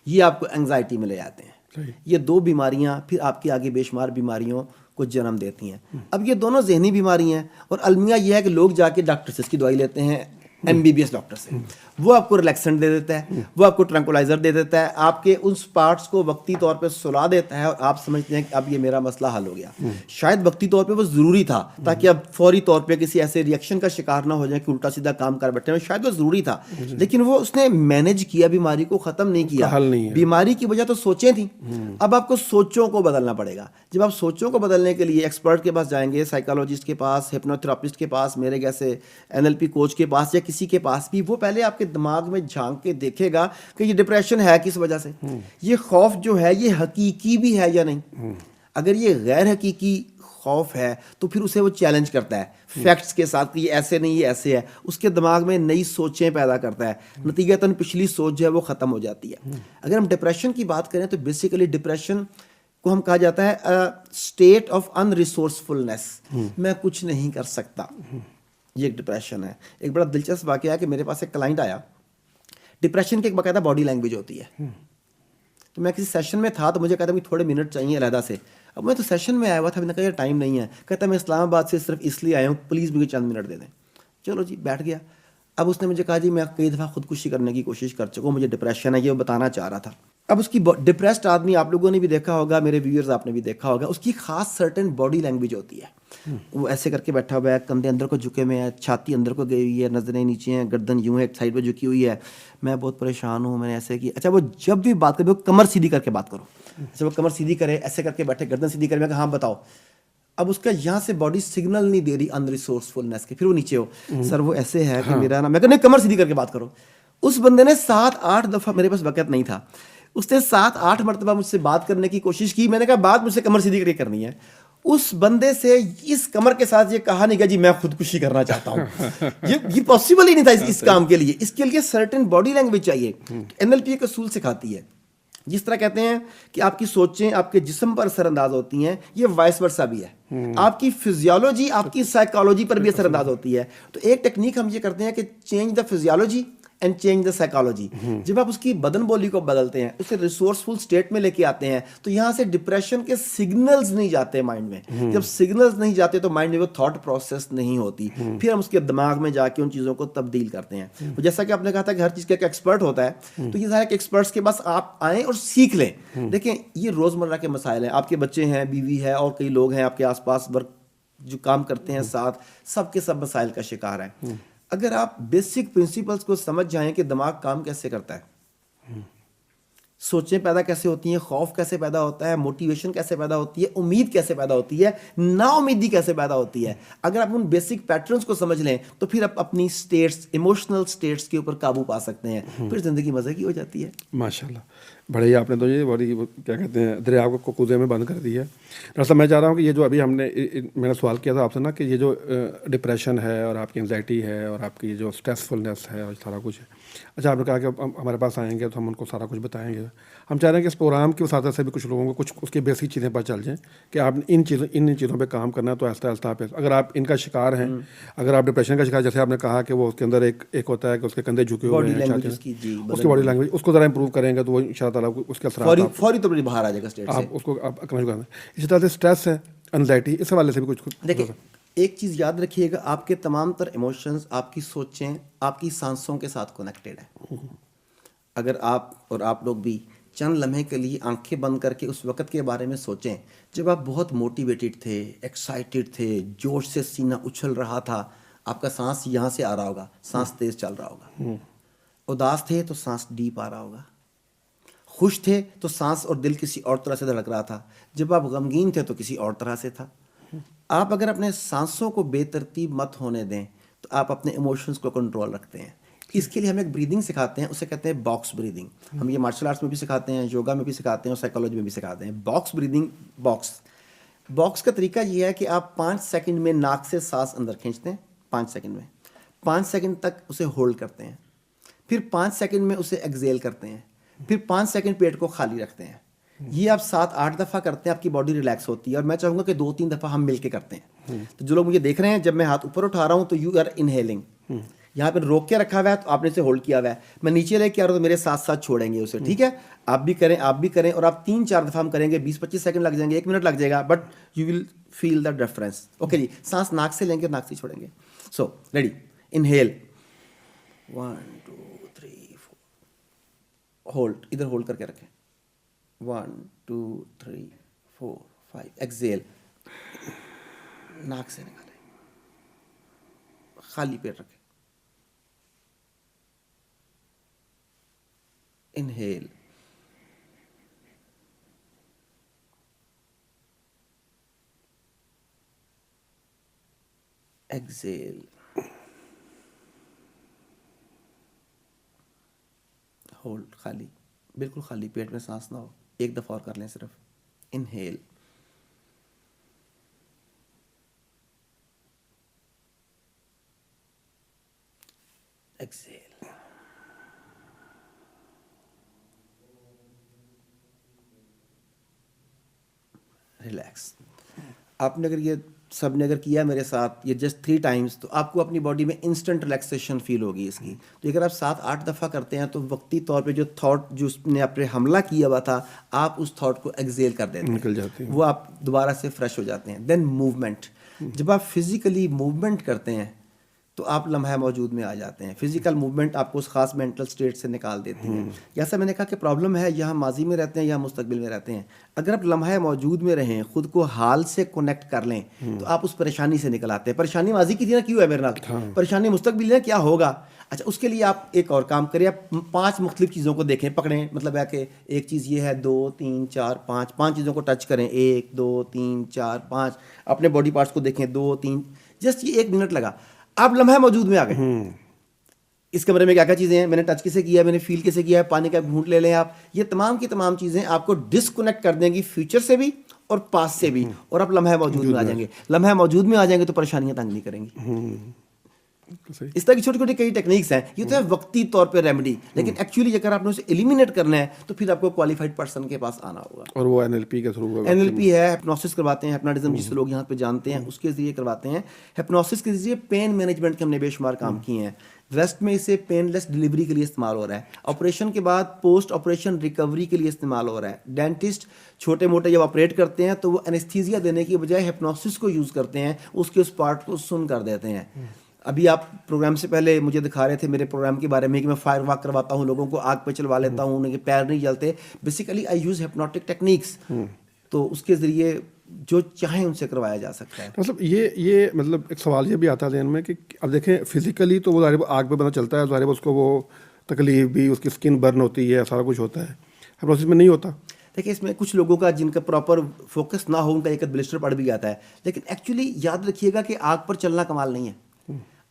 یہ آپ کو انگزائٹی میں لے جاتے ہیں. یہ دو بیماریاں پھر آپ کی آگے بے شمار بیماریوں کو جنم دیتی ہیں. اب یہ دونوں ذہنی بیماری ہیں اور المیہ یہ ہے کہ لوگ جا کے ڈاکٹر سے اس کی دوائی لیتے ہیں, MBBS ڈاکٹر سے. وہ آپ کو ریلیکسنٹ دے دیتا ہے, وہ آپ کو ٹرنکولائزر دے دیتا ہے, آپ کے ان پارٹس کو وقتی طور پہ سلا دیتا ہے اور آپ سمجھتے ہیں کہ اب یہ میرا مسئلہ حل ہو گیا. شاید وقتی طور پہ وہ ضروری تھا تاکہ اب فوری طور پہ کسی ایسے ریئیکشن کا شکار نہ ہو جائیں کہ الٹا سیدھا کام کر بیٹھے ہیں. شاید وہ ضروری تھا, لیکن وہ اس نے مینیج کیا, بیماری کو ختم نہیں کیا. بیماری کی وجہ تو سوچیں تھیں. اب آپ کو سوچوں کو بدلنا پڑے گا. جب آپ سوچوں کو بدلنے کے لیے ایکسپرٹ کے پاس جائیں گے, سائیکالوجسٹ کے پاس, ہپنوتھراپسٹ کے پاس, میرے جیسے NLP کوچ کے پاس یا کسی کے پاس بھی, وہ پہلے آپ کے دماغ میں جھانک کے دیکھے گا کہ یہ ڈپریشن ہے کس وجہ سے, یہ خوف جو ہے یہ حقیقی بھی ہے یا نہیں. اگر یہ غیر حقیقی خوف ہے تو پھر اسے وہ چیلنج کرتا ہے فیکٹس کے ساتھ کہ یہ ایسے نہیں, یہ ایسے ہے. اس کے دماغ میں نئی سوچیں پیدا کرتا ہے, نتیجتاً پچھلی سوچ جو ہے وہ ختم ہو جاتی ہے. اگر ہم ڈپریشن کی بات کریں تو بیسیکلی ڈپریشن کو ہم کہا جاتا ہے اسٹیٹ آف ان ریسورسفلنس, میں کچھ نہیں کر سکتا, یہ ایک ڈپریشن ہے. ایک بڑا دلچسپ واقعہ ہے کہ میرے پاس ایک کلائنٹ آیا, ڈپریشن کی ایک باقاعدہ باڈی لینگویج ہوتی ہے. تو میں کسی سیشن میں تھا تو مجھے کہتا تھوڑے منٹ چاہیے علیحدہ سے. اب میں تو سیشن میں آیا ہوا تھا, میں نے کہا یار ٹائم نہیں ہے. کہتا میں اسلام آباد سے صرف اس لیے آیا ہوں, پلیز مجھے چند منٹ دے دیں. چلو جی, بیٹھ گیا. اب اس نے مجھے کہا جی میں کئی دفعہ خودکشی کرنے کی کوشش کر چکا ہوں, مجھے ڈپریشن ہے, یہ وہ بتانا چاہ رہا تھا. اب اس کی ڈپریسڈ آدمی آپ لوگوں نے بھی دیکھا ہوگا, میرے ویورز آپ نے بھی دیکھا ہوگا, اس کی خاص سرٹن باڈی لینگویج ہوتی ہے. وہ ایسے کر کے بیٹھا ہوا ہے, کندھے اندر کو جھکے ہوئے ہیں, چھاتی اندر کو گئی ہوئی ہے, نظریں نیچے ہیں, گردن یوں ہے ایک سائڈ پہ جھکی ہوئی ہے, میں بہت پریشان ہوں, میں نے ایسے کی. اچھا وہ جب بھی بات کرے وہ کمر سیدھی کر کے بات کرو. اچھا وہ کمر سیدھی کرے, ایسے کر کے بیٹھے, گردن سیدھی کرے, میں کہا ہاں بتاؤ. اب اس کا یہاں سے باڈی سگنل نہیں دے رہی ان ریسورسفلنس کے, پھر وہ نیچے ہو, سر وہ ایسے ہے کہ میرا نا, میں کہا نہیں کمر سیدھی کر کے بات کرو. اس بندے نے 7-8 دفعہ, میرے پاس وقت نہیں تھا, اس نے 7-8 مرتبہ مجھ سے بات کرنے کی کوشش کی. میں نے کہا بات مجھ سے کمر سیدھی کر کے کرنی ہے. اس بندے سے اس کمر کے ساتھ یہ کہا نہیں کہ جی میں خودکشی کرنا چاہتا ہوں, یہ پاسبل ہی نہیں تھا اس کام کے لیے. اس کے لیے سرٹن باڈی لینگویج چاہیے. NLP ایک اصول سکھاتی ہے, جس طرح کہتے ہیں کہ آپ کی سوچیں آپ کے جسم پر اثر انداز ہوتی ہیں, یہ وائس ورسا بھی ہے. آپ کی فزیولوجی آپ کی سائیکالوجی پر بھی اثر انداز ہوتی ہے. تو ایک ٹیکنیک ہم یہ کرتے ہیں کہ change the physiology and change the psychology. جب آپ اس کی بدن بولی کو بدلتے ہیں, اسے ریسورسفل اسٹیٹ میں لے کے آتے ہیں, تو یہاں سے ڈپریشن کے سگنلز نہیں جاتے مائنڈ میں. جب سگنلز نہیں جاتے تو مائنڈ میں وہ تھاٹ پروسیس نہیں ہوتی. پھر ہم اس کے دماغ میں جا کے ان چیزوں کو تبدیل کرتے ہیں. جیسا کہ آپ نے کہا تھا کہ ہر چیز کا ایک ایکسپرٹ ہوتا ہے, تو یہ سارے ایکسپرٹس کے پاس آپ آئیں اور سیکھ لیں. دیکھیں یہ روزمرہ کے مسائل ہیں, آپ کے بچے ہیں, بیوی ہے, اور کئی لوگ ہیں آپ کے آس پاس ورک جو کام کرتے ہیں ساتھ, سب کے سب مسائل کا شکار ہیں. اگر آپ بیسک پرنسپلس کو سمجھ جائیں کہ دماغ کام کیسے کرتا ہے, سوچیں پیدا کیسے ہوتی ہیں, خوف کیسے پیدا ہوتا ہے, موٹیویشن کیسے پیدا ہوتی ہے, امید کیسے پیدا ہوتی ہے, نا امیدی کیسے پیدا ہوتی ہے, اگر آپ ان بیسک پیٹرنز کو سمجھ لیں تو پھر آپ اپنی سٹیٹس, ایموشنل سٹیٹس کے اوپر قابو پا سکتے ہیں. پھر زندگی مزے کی ہو جاتی ہے. ماشاءاللہ, بڑے ہی آپ نے تو یہ بڑی کیا کہتے ہیں دریا کو کوزے میں بند کر دیا ہے. ڈاکٹر صاحب میں چاہ رہا ہوں کہ یہ جو ابھی میں نے سوال کیا تھا آپ سے نا, کہ یہ جو ڈپریشن ہے اور آپ کی انزائٹی ہے اور آپ کی جو اسٹریسفلنس ہے اور سارا کچھ ہے, اچھا آپ نے کہا کہ ہمارے پاس آئیں گے تو ہم ان کو سارا کچھ بتائیں گے. ہم چاہ رہے ہیں کہ اس پروگرام کی وساطت سے بھی کچھ لوگوں کو کچھ اس کی بیسک چیزیں پتہ چل جائیں کہ آپ ان چیزوں پہ کام کرنا ہے. تو آہستہ آہستہ آپ اگر آپ ان کا شکار ہیں, اگر آپ ڈپریشن کا شکار, جیسے آپ نے کہا کہ وہ اس کے اندر ایک ہوتا ہے کہ اس کے کندھے جھکے ہوئے ہیں, اس کی باڈی لینگویج اس کو ذرا امپروو کریں گے تو وہ ان شاء اللہ تعالیٰ اس کے اثرات فوری طور پر باہر آ جائے گا اسٹیٹ سے. آپ اس کو اکنالج کریں. اسی طرح سے اسٹریس ہے, انزائٹی, اس حوالے سے بھی کچھ دیکھیں ایک چیز یاد رکھیے گا, آپ کے تمام تر ایموشنز, آپ کی سوچیں آپ کی سانسوں کے ساتھ کنیکٹڈ ہیں. اگر آپ اور آپ لوگ بھی چند لمحے کے لیے آنکھیں بند کر کے اس وقت کے بارے میں سوچیں جب آپ بہت موٹیویٹڈ تھے, ایکسائٹیڈ تھے, جوش سے سینہ اچھل رہا تھا, آپ کا سانس یہاں سے آ رہا ہوگا, سانس تیز چل رہا ہوگا. اداس تھے تو سانس ڈیپ آ رہا ہوگا. خوش تھے تو سانس اور دل کسی اور طرح سے دھڑک رہا تھا. جب آپ غمگین تھے تو کسی اور طرح سے تھا. آپ اگر اپنے سانسوں کو بے ترتیب مت ہونے دیں تو آپ اپنے ایموشنز کو کنٹرول رکھتے ہیں. اس کے لیے ہم ایک بریدنگ سکھاتے ہیں, اسے کہتے ہیں باکس بریدنگ. ہم یہ مارشل آرٹس میں بھی سکھاتے ہیں, یوگا میں بھی سکھاتے ہیں, اور سائیکالوجی میں بھی سکھاتے ہیں. باکس بریدنگ, باکس کا طریقہ یہ ہے کہ آپ 5 سیکنڈ میں ناک سے سانس اندر کھینچتے ہیں, 5 سیکنڈ میں 5 سیکنڈ تک اسے ہولڈ کرتے ہیں, پھر 5 سیکنڈ میں اسے ایکزیل کرتے ہیں, پھر 5 سیکنڈ پیٹ کو خالی رکھتے ہیں. یہ آپ 7-8 دفعہ کرتے ہیں, آپ کی باڈی ریلیکس ہوتی ہے. اور میں چاہوں گا کہ 2-3 دفعہ ہم مل کے کرتے ہیں. تو جو لوگ مجھے دیکھ رہے ہیں, جب میں ہاتھ اوپر اٹھا رہا ہوں تو یو آر انہیلنگ, یہاں پہ روک کے رکھا ہوا ہے تو آپ نے اسے ہولڈ کیا ہوا ہے. میں نیچے لے کے آ رہا ہوں تو میرے ساتھ ساتھ چھوڑیں گے اسے, ٹھیک ہے. آپ بھی کریں, آپ بھی کریں, اور آپ 3-4 دفعہ ہم کریں گے. 20-25 سیکنڈ لگ جائیں گے, 1 منٹ لگ جائے گا, but you will feel the difference. Okay جی, سانس ناک سے لیں گے, ناک سے چھوڑیں گے. سو ریڈی, انہیل 1 2 3 4, ہولڈ, ادھر ہولڈ کر کے رکھیں, 1 2 3 4 5, ایکزیل, ناک سے نکالیں, خالی پیٹ رکھیں, انہیل, ایکزیل, ہولڈ, خالی, بالکل خالی پیٹ میں سانس نہ ہو. ایک دفعہ اور کر لیں صرف, انہیل, ایکزیل, ریلیکس. آپ نے اگر یہ سب نے اگر کیا میرے ساتھ یہ جسٹ 3 ٹائمز, تو آپ کو اپنی باڈی میں انسٹنٹ ریلیکسیشن فیل ہوگی اس کی. تو اگر آپ 7-8 دفعہ کرتے ہیں تو وقتی طور پہ جو تھاٹ جو اس نے آپ پہ حملہ کیا ہوا تھا, آپ اس تھاٹ کو ایکزیل کر دیتے ہیں, نکل جاتے ہیں, وہ آپ دوبارہ سے فریش ہو جاتے ہیں. دین موومنٹ, جب آپ فزیکلی موومنٹ کرتے ہیں تو آپ لمحہ موجود میں آ جاتے ہیں. فزیکل موومنٹ آپ کو اس خاص مینٹل اسٹیٹ سے نکال دیتی ہیں. جیسا میں نے کہا کہ پرابلم ہے یا ہم ماضی میں رہتے ہیں یا مستقبل میں رہتے ہیں. اگر آپ لمحہ موجود میں رہیں, خود کو حال سے کنیکٹ کر لیں, تو آپ اس پریشانی سے نکل آتے ہیں. پریشانی ماضی کی تھی نا, کیوں ہے میرے نال, پریشانی مستقبل ہے, کیا ہوگا. اچھا, اس کے لیے آپ ایک اور کام کریں, آپ 5 مختلف چیزوں کو دیکھیں, پکڑیں, مطلب ہے کہ ایک چیز یہ ہے 2 3 4 5 چیزوں کو ٹچ کریں, 1 2 3 4 5, اپنے باڈی پارٹس کو دیکھیں 2 3, جسٹ یہ 1 منٹ لگا, آپ لمحہ موجود میں آ گئے. اس کمرے میں کیا کیا چیزیں ہیں, میں نے ٹچ کسے کیا ہے, میں نے فیل کسے کیا ہے, پانی کا گھونٹ لے لیں آپ, یہ تمام کی تمام چیزیں آپ کو ڈسکنیکٹ کر دیں گی فیوچر سے بھی اور پاسٹ سے بھی, اور آپ لمحہ موجود میں آ جائیں گے. لمحہ موجود میں آ جائیں گے تو پریشانیاں تنگ نہیں کریں گی. اس طرح کی چھوٹی چھوٹی کئی ٹیکنیکس ہیں. یہ تو ہے وقتی طور پہ ریمیڈی, لیکن ایکچولی اگر آپ نے اسے ایلیمینیٹ کرنا ہے تو پھر آپ کو کوالیفائڈ پرسن کے پاس آنا ہوگا. اور وہ NLP کے تھرو, NLP ہے, ہپنوسس کرواتے ہیں, ہپناٹزم جس لوگ یہاں پہ جانتے ہیں اس کے ذریعے کرواتے ہیں. ہپنوسس کے ذریعے پین مینجمنٹ کے ہم نے بے شمار کام کیے ہیں. ویسٹ میں اسے پین لیس ڈلیوری کے لیے استعمال ہو رہا ہے. آپریشن کے بعد پوسٹ آپریشن ریکوری کے لیے استعمال ہو رہا ہے. ڈینٹسٹ چھوٹے موٹے جب آپریٹ کرتے ہیں تو وہ انیستھیزیا دینے کی بجائے ہپنوسس کو یوز کرتے ہیں, اس کے اس پارٹ کو سن کر دیتے ہیں. ابھی آپ پروگرام سے پہلے مجھے دکھا رہے تھے میرے پروگرام کے بارے میں کہ میں فائر واک کرواتا ہوں, لوگوں کو آگ پہ چلوا لیتا ہوں, ان کے پیر نہیں جلتے. Basically I use hypnotic techniques, تو اس کے ذریعے جو چاہیں ان سے کروایا جا سکتا ہے. مطلب یہ مطلب ایک سوال یہ بھی آتا ہے ذہن میں کہ اب دیکھیں فزیکلی تو وہ ظاہر آگ پہ بندہ چلتا ہے, ظاہر اس کو وہ تکلیف بھی, اس کی اسکن برن ہوتی ہے, سارا کچھ ہوتا ہے, ہپنوسس میں نہیں ہوتا. دیکھیں اس میں کچھ لوگوں کا جن کا پراپر فوکس نہ ہو, ان کا ایک بلسٹر پڑ بھی جاتا ہے. لیکن ایکچولی یاد رکھیے گا کہ آگ پر چلنا کمال نہیں ہے.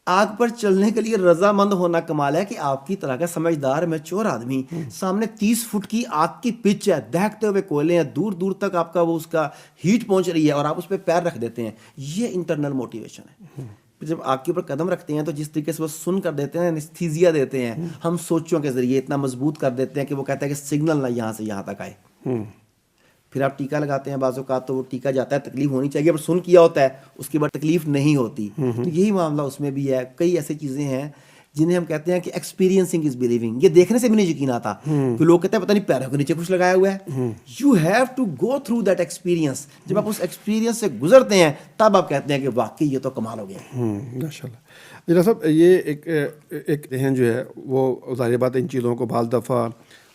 آگ پر چلنے کے لیے رضامند ہونا کمال ہے. کہ آپ کی طرح کا سمجھدار میچور آدمی, سامنے 30 فٹ کی آگ کی پچ ہے, دہتے ہوئے کوئلے ہیں, دور دور تک آپ کا وہ اس کا ہیٹ پہنچ رہی ہے, اور آپ اس پہ پیر رکھ دیتے ہیں. یہ انٹرنل موٹیویشن ہے. جب آگ کے اوپر قدم رکھتے ہیں تو جس طریقے سے وہ سن کر دیتے ہیں, انیستھیزیا دیتے ہیں, ہم سوچوں کے ذریعے اتنا مضبوط کر دیتے ہیں کہ وہ کہتا ہے کہ سگنل نہ یہاں سے یہاں تک آئے. پھر آپ ٹیکا لگاتے ہیں, بعض اوقات تو وہ ٹیکا جاتا ہے, تکلیف ہونی چاہیے, پر سن کیا ہوتا ہے, اس کے بعد تکلیف نہیں ہوتی. تو یہی معاملہ اس میں بھی ہے. کئی ایسی چیزیں ہیں جنہیں ہم کہتے ہیں کہ ایکسپیرینسنگ از بلیونگ. یہ دیکھنے سے بھی نہیں یقین آتا. تو لوگ کہتے ہیں پتہ نہیں پیروں کے نیچے کچھ لگایا ہوا ہے. You have to go through that experience. جب آپ اس ایکسپیرینس سے گزرتے ہیں تب آپ کہتے ہیں کہ واقعی یہ تو کمال ہو گیا. ماشاء اللہ. جناب صاحب, یہ ایک ذہن جو ہے وہ ظاہر بات ان چیزوں کو بعض دفعہ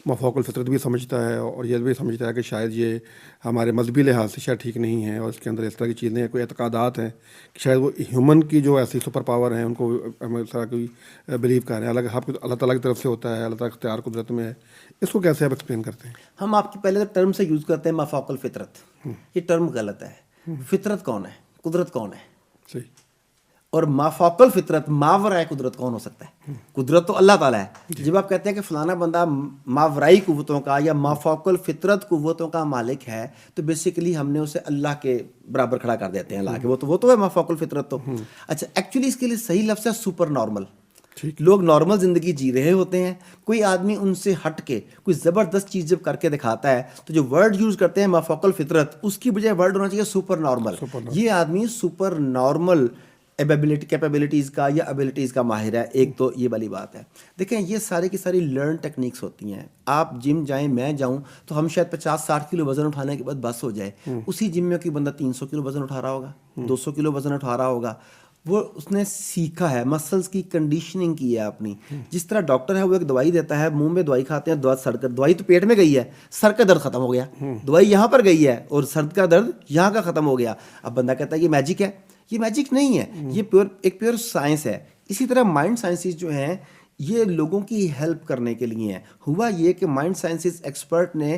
مفوق الفطرت بھی سمجھتا ہے, اور یہ بھی سمجھتا ہے کہ شاید یہ ہمارے مذہبی لحاظ سے شاید ٹھیک نہیں ہے, اور اس کے اندر اس طرح کی چیزیں ہیں, کوئی اعتقادات ہیں کہ شاید وہ ہیومن کی جو ایسی سپر پاور ہیں ان کو ہم اس طرح کی بلیو کر رہے ہیں. اللہ تعالیٰ کی طرف سے ہوتا ہے, اللہ تعالیٰ اختیار قدرت میں ہے. اس کو کیسے آپ ایکسپلین کرتے ہیں؟ ہم آپ کی پہلے ٹرم سے یوز کرتے ہیں مفوق الفطرت. یہ ٹرم غلط ہے. فطرت کون ہے, قدرت کون ہے؟ صحیح. اور مافوق الفطرت, ماورائے قدرت کون ہو سکتا ہے؟ قدرت تو اللہ تعالیٰ ہے. جب آپ کہتے ہیں کہ فلانا بندہ ماورائی قوتوں کا یا مافوق الفطرت قوتوں کا مالک ہے, تو بیسیکلی ہم نے اسے اللہ کے برابر کھڑا کر دیتے ہیں. لا کے وہ تو ہے مافوق الفطرت تو. اچھا, ایکچولی اس کے لیے صحیح لفظ ہے سپر نارمل. لوگ نارمل زندگی جی رہے ہوتے ہیں, کوئی آدمی ان سے ہٹ کے کوئی زبردست چیز جب کر کے دکھاتا ہے تو جو ورڈ یوز کرتے ہیں مافوق الفطرت, اس کی بجائے ورڈ ہونا چاہیے سپر نارمل. یہ آدمی سپر نارمل کیپیبلٹیز کا یا ابیلٹیز کا ماہر ہے. ایک تو یہ والی بات ہے. دیکھیں یہ سارے کی ساری لرن ٹیکنیکس ہوتی ہیں. آپ جم جائیں, میں جاؤں, تو ہم شاید 50-60 کلو وزن اٹھانے کے بعد بس ہو جائے. اسی جم میں کوئی بندہ 300 کلو وزن اٹھا رہا ہوگا, 200 کلو وزن اٹھا رہا ہوگا. وہ اس نے سیکھا ہے, مسلس کی کنڈیشننگ کی ہے اپنی. جس طرح ڈاکٹر ہے وہ ایک دوائی دیتا ہے, منہ میں دوائی کھاتے ہیں, دوائی تو پیٹ میں گئی ہے, سر کا درد ختم ہو گیا. دوائی یہاں پر گئی ہے اور سر کا درد یہاں کا ختم ہو گیا. اب بندہ کہتا ہے یہ میجک ہے. یہ میجک نہیں ہے, یہ ایک پیور سائنس ہے. اسی طرح مائنڈ سائنسز جو ہیں یہ لوگوں کی ہیلپ کرنے کے لیے ہیں. ہوا یہ کہ مائنڈ سائنسز ایکسپرٹ نے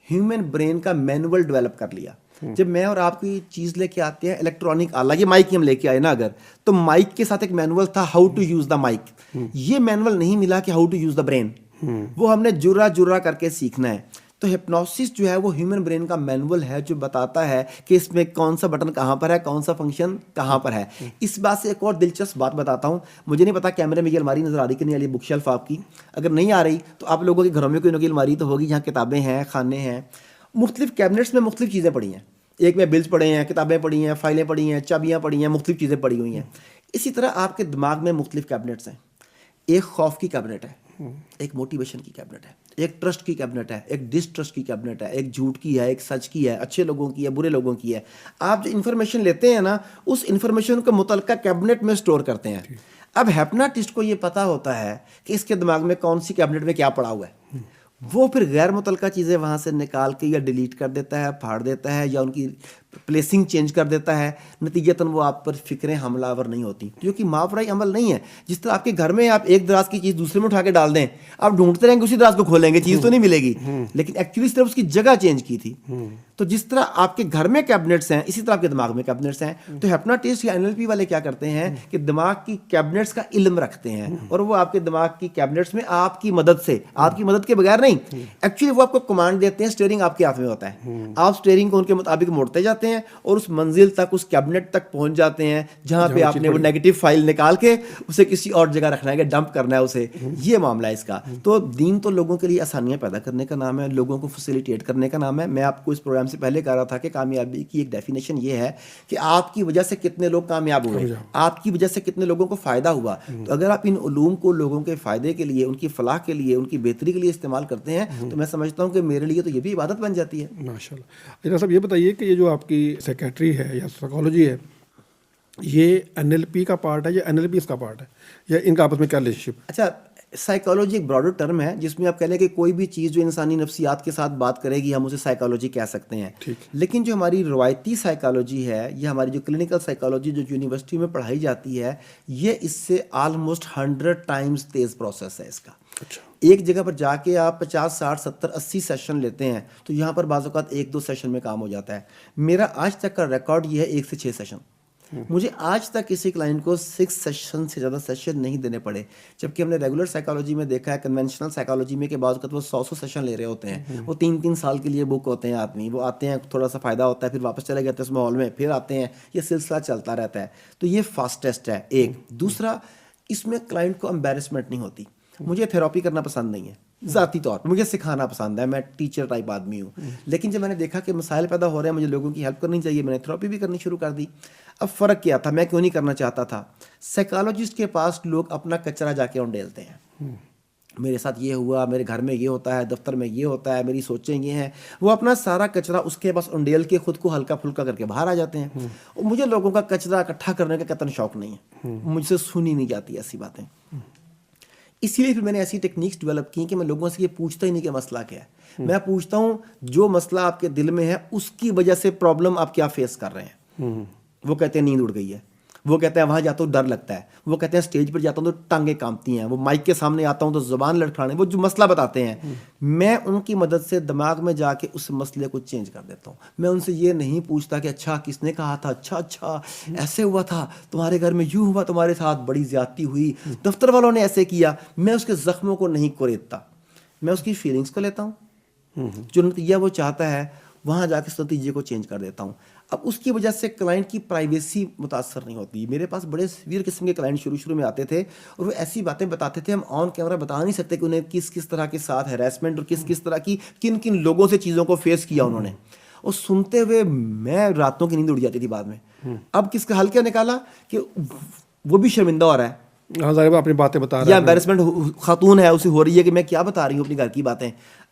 ہیومن برین کا مینول ڈیولپ کر لیا. جب میں اور آپ کوئی چیز لے کے آتے ہیں, الیکٹرانک آلہ, یہ مائک ہم لے کے آئے نا, اگر تو مائک کے ساتھ ایک مینول تھا how to use the mic. یہ مینول نہیں ملا کہ how to use the brain. وہ ہم نے جرا کر کے سیکھنا ہے. تو ہپنوسس جو ہے وہ ہیومن برین کا مینول ہے جو بتاتا ہے کہ اس میں کون سا بٹن کہاں پر ہے, کون سا فنکشن کہاں پر ہے. اس بات سے ایک اور دلچسپ بات بتاتا ہوں. مجھے نہیں پتا کیمرے میں یہ الماری نظر آ رہی کہ نہیں آ رہی, بک شیلف آپ کی. اگر نہیں آ رہی تو آپ لوگوں کے گھروں میں کوئی نہ کوئی الماری تو ہوگی جہاں کتابیں ہیں, کھانے ہیں. مختلف کیبنٹس میں مختلف چیزیں پڑی ہیں. ایک میں بلز پڑے ہیں, کتابیں پڑھی ہیں, فائلیں پڑھی ہیں, چابیاں پڑھی ہیں, مختلف چیزیں پڑھی ہوئی ہیں. اسی طرح آپ کے دماغ میں مختلف کیبنٹس ہیں. ایک خوف کی کیبنٹ ہے, ایک موٹیویشن کی کیبنٹ ہے, ایک ٹرسٹ کی کیبنٹ ہے, ایک ڈس ٹرسٹ کی کیبنٹ ہے, ایک جھوٹ کی ہے, ایک سچ کی ہے, اچھے لوگوں کی ہے, برے لوگوں کی ہے. آپ جو انفارمیشن لیتے ہیں نا, اس انفارمیشن کو متعلقہ کیبنٹ میں سٹور کرتے ہیں. اب ہیپناٹسٹ کو یہ پتا ہوتا ہے کہ اس کے دماغ میں کون سی کیبنٹ میں کیا پڑا ہوا ہے، وہ پھر غیر متعلقہ چیزیں وہاں سے نکال کے یا ڈیلیٹ کر دیتا ہے، پھاڑ دیتا ہے، یا ان کی پلیسنگ چینج کر دیتا ہے، نتیجتاً وہ آپ پر فکریں حملہ آور نہیں ہوتی، جو کہ ماورائی عمل نہیں ہے۔ جس طرح آپ کے گھر میں آپ ایک دراز کی چیز دوسرے میں اٹھا کے ڈال دیں، آپ ڈھونڈتے رہیں گے اسی دراز کو کھولیں گے، چیز تو نہیں ملے گی، لیکن ایکچولی صرف اس کی جگہ چینج کی تھی۔ تو جس طرح آپ کے گھر میں کیبنٹس ہیں، اسی طرح آپ کے دماغ میں کیبنٹس ہیں۔ تو ہیپناٹسٹ یا NLP والے کیا کرتے ہیں کہ دماغ کی کیبنٹس کا علم رکھتے ہیں، اور وہ آپ کے دماغ کی کیبنٹس میں آپ کی مدد سے، آپ کی مدد کے بغیر نہیں، ایکچولی وہ آپ کو کمانڈ دیتے ہیں، اسٹیئرنگ آپ کے ہاتھ میں ہوتا ہے، آپ اسٹیئرنگ کو ان کے مطابق موڑتے جاتے ہیں اور اس منزل تک، اس کیبنٹ تک پہنچ جاتے ہیں جہاں پہ آپ نے وہ نیگیٹو فائل نکال کے اسے کسی اور جگہ رکھنا ہے کہ ڈمپ کرنا ہے اسے۔ یہ معاملہ ہے اس کا۔ تو دین تو لوگوں کے لیے آسانیاں پیدا کرنے کا نام ہے، لوگوں کو فیسیلیٹیٹ کرنے کا نام ہے۔ میں آپ کو اس پروگرام سے پہلے کہہ رہا تھا کہ کامیابی کی ایک ڈیفینیشن یہ ہے کہ آپ کی وجہ سے کتنے لوگ کامیاب ہوئے، آپ کی وجہ سے کتنے لوگوں کو فائدہ ہوا۔ تو اگر آپ ان علوم کو لوگوں کے فائدے کے لیے، ان کی فلاح کے لیے، ان کی بہتری کے لیے استعمال کرتے ہیں، تو میں سمجھتا ہوں کہ میرے لیے تو یہ بھی عبادت بن جاتی ہے۔ ماشاءاللہ۔ اجلا صاحب یہ بتائیے کہ یہ جو آپ کی سیکیٹری ہے یا سائیکالوجی ہے، یہ NLP کا پارٹ ہے یا NLP اس کا پارٹ ہے، یا ان کا آپس میں کیا ریلیشن شپ؟ اچھا، سائیکالوجی ایک براڈر ٹرم ہے جس میں آپ کہہ لیں کہ کوئی بھی چیز جو انسانی نفسیات کے ساتھ بات کرے گی ہم اسے سائیکالوجی کہہ سکتے ہیں۔ لیکن جو ہماری روایتی سائیکالوجی ہے، یا ہماری جو کلینکل سائیکالوجی جو یونیورسٹی میں پڑھائی جاتی ہے، یہ اس سے آلموسٹ 100 ٹائمز تیز پروسیس ہے اس کا۔ ایک جگہ پر جا کے آپ 50 60 70 80 سیشن لیتے ہیں تو یہاں پر بعض اوقات 1-2 سیشن میں کام ہو جاتا ہے۔ میرا آج تک کا ریکارڈ یہ ہے 1 سے 6 سیشن۔ مجھے آج تک کسی کلائنٹ کو 6 سیشن سے زیادہ سیشن نہیں دینے پڑے، جبکہ ہم نے ریگولر سائیکالوجی میں دیکھا ہے، کنونشنل سائیکالوجی میں، کہ بعض اوقات وہ 100 سیشن لے رہے ہوتے ہیں، وہ 3 سال کے لیے بک ہوتے ہیں آدمی، وہ آتے ہیں، تھوڑا سا فائدہ ہوتا ہے، پھر واپس چلے جاتے ہیں اس ماحول میں، پھر آتے ہیں، یہ سلسلہ چلتا رہتا ہے۔ تو یہ فاسٹسٹ ہے ایک۔ دوسرا، اس میں کلائنٹ کو امبیرسمنٹ نہیں ہوتی۔ مجھے تھیراپی کرنا پسند نہیں ہے ذاتی طور پر، مجھے سکھانا پسند ہے، میں ٹیچر ٹائپ آدمی ہوں، لیکن جب میں نے دیکھا کہ مسائل پیدا ہو رہے ہیں، مجھے لوگوں کی ہیلپ کرنی چاہیے، میں نے تھیراپی بھی کرنی شروع کر دی۔ اب فرق کیا تھا، میں کیوں نہیں کرنا چاہتا تھا؟ سائیکالوجسٹ کے پاس لوگ اپنا کچرا جا کے انڈیلتے ہیں، میرے ساتھ یہ ہوا، میرے گھر میں یہ ہوتا ہے، دفتر میں یہ ہوتا ہے، میری سوچیں یہ ہیں، وہ اپنا سارا کچرا اس کے پاس انڈیل کے خود کو ہلکا پھلکا کر کے باہر آ جاتے ہیں۔ اور مجھے لوگوں کا کچرا اکٹھا کرنے کا قطعاً شوق نہیں ہے، مجھ سے سنی نہیں جاتی ایسی باتیں۔ اسی لیے پھر میں نے ایسی ٹیکنیکس ڈیولپ کی کہ میں لوگوں سے یہ پوچھتا ہی نہیں کہ مسئلہ کیا ہے، میں پوچھتا ہوں جو مسئلہ آپ کے دل میں ہے اس کی وجہ سے پرابلم آپ کیا فیس کر رہے ہیں۔ وہ کہتے ہیں نیند اڑ گئی ہے، وہ کہتے ہیں وہاں جاتا ہوں ڈر لگتا ہے، وہ کہتے ہیں اسٹیج پر جاتا ہوں تو ٹانگیں کانپتی ہیں، وہ مائک کے سامنے آتا ہوں تو زبان لڑکھڑانے، وہ جو مسئلہ بتاتے ہیں، میں ان کی مدد سے دماغ میں جا کے اس مسئلے کو چینج کر دیتا ہوں۔ میں ان سے یہ نہیں پوچھتا کہ اچھا کس نے کہا تھا، اچھا ایسے ہوا تھا، تمہارے گھر میں یوں ہوا، تمہارے ساتھ بڑی زیادتی ہوئی، دفتر والوں نے ایسے کیا۔ میں اس کے زخموں کو نہیں کوریدتا، میں اس کی فیلنگس کو لیتا ہوں، جو نتیجہ وہ چاہتا ہے وہاں جا کے اس نتیجے کو چینج کر دیتا ہوں۔ اب اس کی وجہ سے کلائنٹ کی پرائیویسی متاثر نہیں ہوتی۔ میرے پاس بڑے سیویئر قسم کے کلائنٹ شروع میں آتے تھے اور وہ ایسی باتیں بتاتے تھے، ہم آن کیمرہ بتا نہیں سکتے کہ انہیں کس طرح کے ساتھ ہیراسمنٹ اور کس طرح کی کن لوگوں سے چیزوں کو فیس کیا انہوں نے، اور سنتے ہوئے میں راتوں کی نیند اڑ جاتی تھی بعد میں۔ اب کس کا حل کیا نکالا کہ وہ بھی شرمندہ ہو رہا ہے، اپنی باتیں بتا رہا ہے، یا امبیرسمنٹ خاتون ہے اسے ہو رہی ہے کہ میں کیا بتا رہی ہوں اپنی گھر کی باتیں۔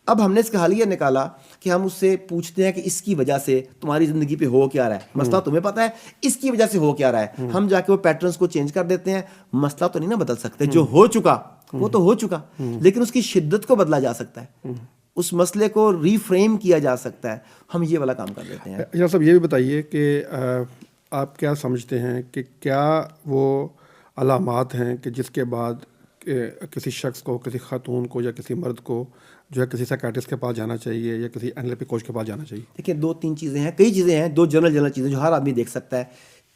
اب ہم نے اس کا حل یہ نکالا کہ ہم اس سے پوچھتے ہیں کہ اس کی وجہ سے تمہاری زندگی پہ ہو کیا رہا ہے، مسئلہ تمہیں پتہ ہے، اس کی وجہ سے ہو کیا رہا ہے۔ ہم جا کے وہ پیٹرنز کو چینج کر دیتے ہیں۔ مسئلہ تو نہیں نا بدل سکتے، جو ہو چکا وہ تو ہو چکا، لیکن اس کی شدت کو بدلا جا سکتا ہے، اس مسئلے کو ری فریم کیا جا سکتا ہے۔ ہم یہ والا کام کر دیتے ہیں۔ یہ سب یہ بھی بتائیے کہ آپ کیا سمجھتے ہیں کہ کیا وہ علامات ہیں کہ جس کے بعد کسی شخص کو، کسی خاتون کو یا کسی مرد کو جو ہے کسی سائیکیٹرسٹ کے پاس جانا چاہیے یا کسی NLP کوچ کے پاس جانا چاہیے؟ دیکھیں 2-3 چیزیں ہیں، کئی چیزیں ہیں، 2 جنرل چیزیں جو ہر آدمی دیکھ سکتا ہے۔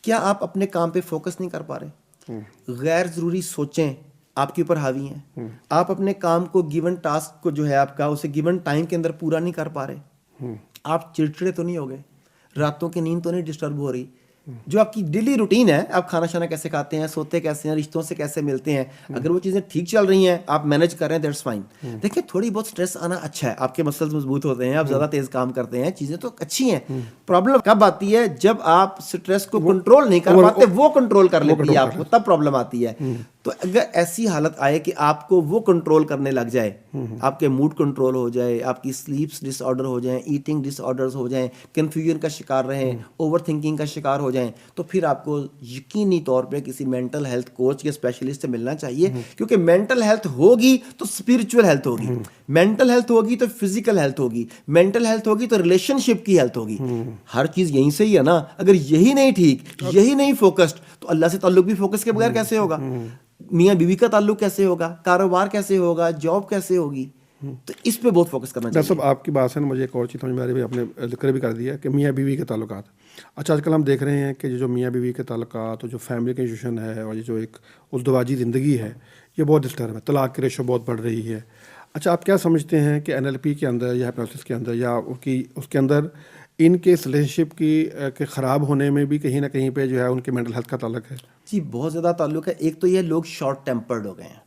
کیا آپ اپنے کام پہ فوکس نہیں کر پا رہے؟ غیر ضروری سوچیں آپ کے اوپر حاوی ہیں، آپ اپنے کام کو گیون ٹاسک کو جو ہے آپ کا اسے گیون ٹائم کے اندر پورا نہیں کر پا رہے، آپ چڑچڑے تو نہیں ہو گئے، راتوں کی نیند تو نہیں ڈسٹرب ہو رہی، جو آپ کی ڈیلی روٹین ہے، آپ کھانا شانا کیسے کھاتے ہیں، سوتے کیسے ہیں، رشتوں سے کیسے ملتے ہیں، اگر وہ چیزیں ٹھیک چل رہی ہیں، آپ مینج کر رہے ہیں، دیٹس فائن۔ دیکھیں تھوڑی بہت سٹریس آنا اچھا ہے، آپ کے مسلز مضبوط ہوتے ہیں، آپ زیادہ تیز کام کرتے ہیں، چیزیں تو اچھی ہیں۔ پرابلم کب آتی ہے؟ جب آپ سٹریس کو کنٹرول نہیں کر پاتے، وہ کنٹرول کر لیتی ہے آپ کو، تب پرابلم آتی ہے۔ تو اگر ایسی حالت آئے کہ آپ کو وہ کنٹرول کرنے لگ جائے, آپ کے موڈ کنٹرول ہو جائے, آپ کی سلیپس ڈس آرڈر ہو جائیں, ایٹنگ ڈس آرڈرز ہو جائیں, کنفیوژن کا شکار رہیں, اوور تھنکنگ کا شکار ہو جائیں, تو پھر آپ کو یقینی طور پہ کسی مینٹل ہیلتھ کوچ یا اسپیشلسٹ سے ملنا چاہیے, کیونکہ مینٹل ہیلتھ ہوگی تو اسپرچل ہیلتھ ہوگی, مینٹل ہیلتھ ہوگی تو فزیکل ہیلتھ ہوگی, مینٹل ہیلتھ ہوگی تو ریلیشن شپ کی ہیلتھ ہوگی. ہر چیز یہیں سے ہی ہے نا. اگر یہی نہیں ٹھیک, یہی نہیں فوکسڈ, تو اللہ سے تعلق بھی فوکس کے بغیر کیسے ہوگا, میاں بیوی کا تعلق کیسے ہوگا, کاروبار کیسے ہوگا, جاب کیسے ہوگی. تو اس پہ بہت فوکس کرنا چاہیے. صاحب آپ کی بات سے مجھے ایک اور چیز سمجھ میں آ رہی ہے, آپ نے ذکر بھی کر دیا کہ میاں بیوی کے تعلقات. اچھا, آج کل ہم دیکھ رہے ہیں کہ جو میاں بیوی کے تعلقات اور جو فیملی کا انسٹیٹیوشن ہے اور یہ جو ایک ازدواجی زندگی ہے, یہ بہت ڈسٹرب ہے, طلاق کی ریشو بہت بڑھ رہی ہے. اچھا, آپ کیا سمجھتے ہیں کہ NLP کے اندر یا ہپنوسس کے اندر یا اس کے اندر ان کے ریلیشن شپ کے خراب ہونے میں بھی کہیں نہ کہیں پہ جو ہے ان کے مینٹل ہیلتھ کا تعلق ہے؟ جی, بہت زیادہ تعلق ہے. ایک تو یہ لوگ شارٹ ٹیمپرڈ ہو گئے ہیں.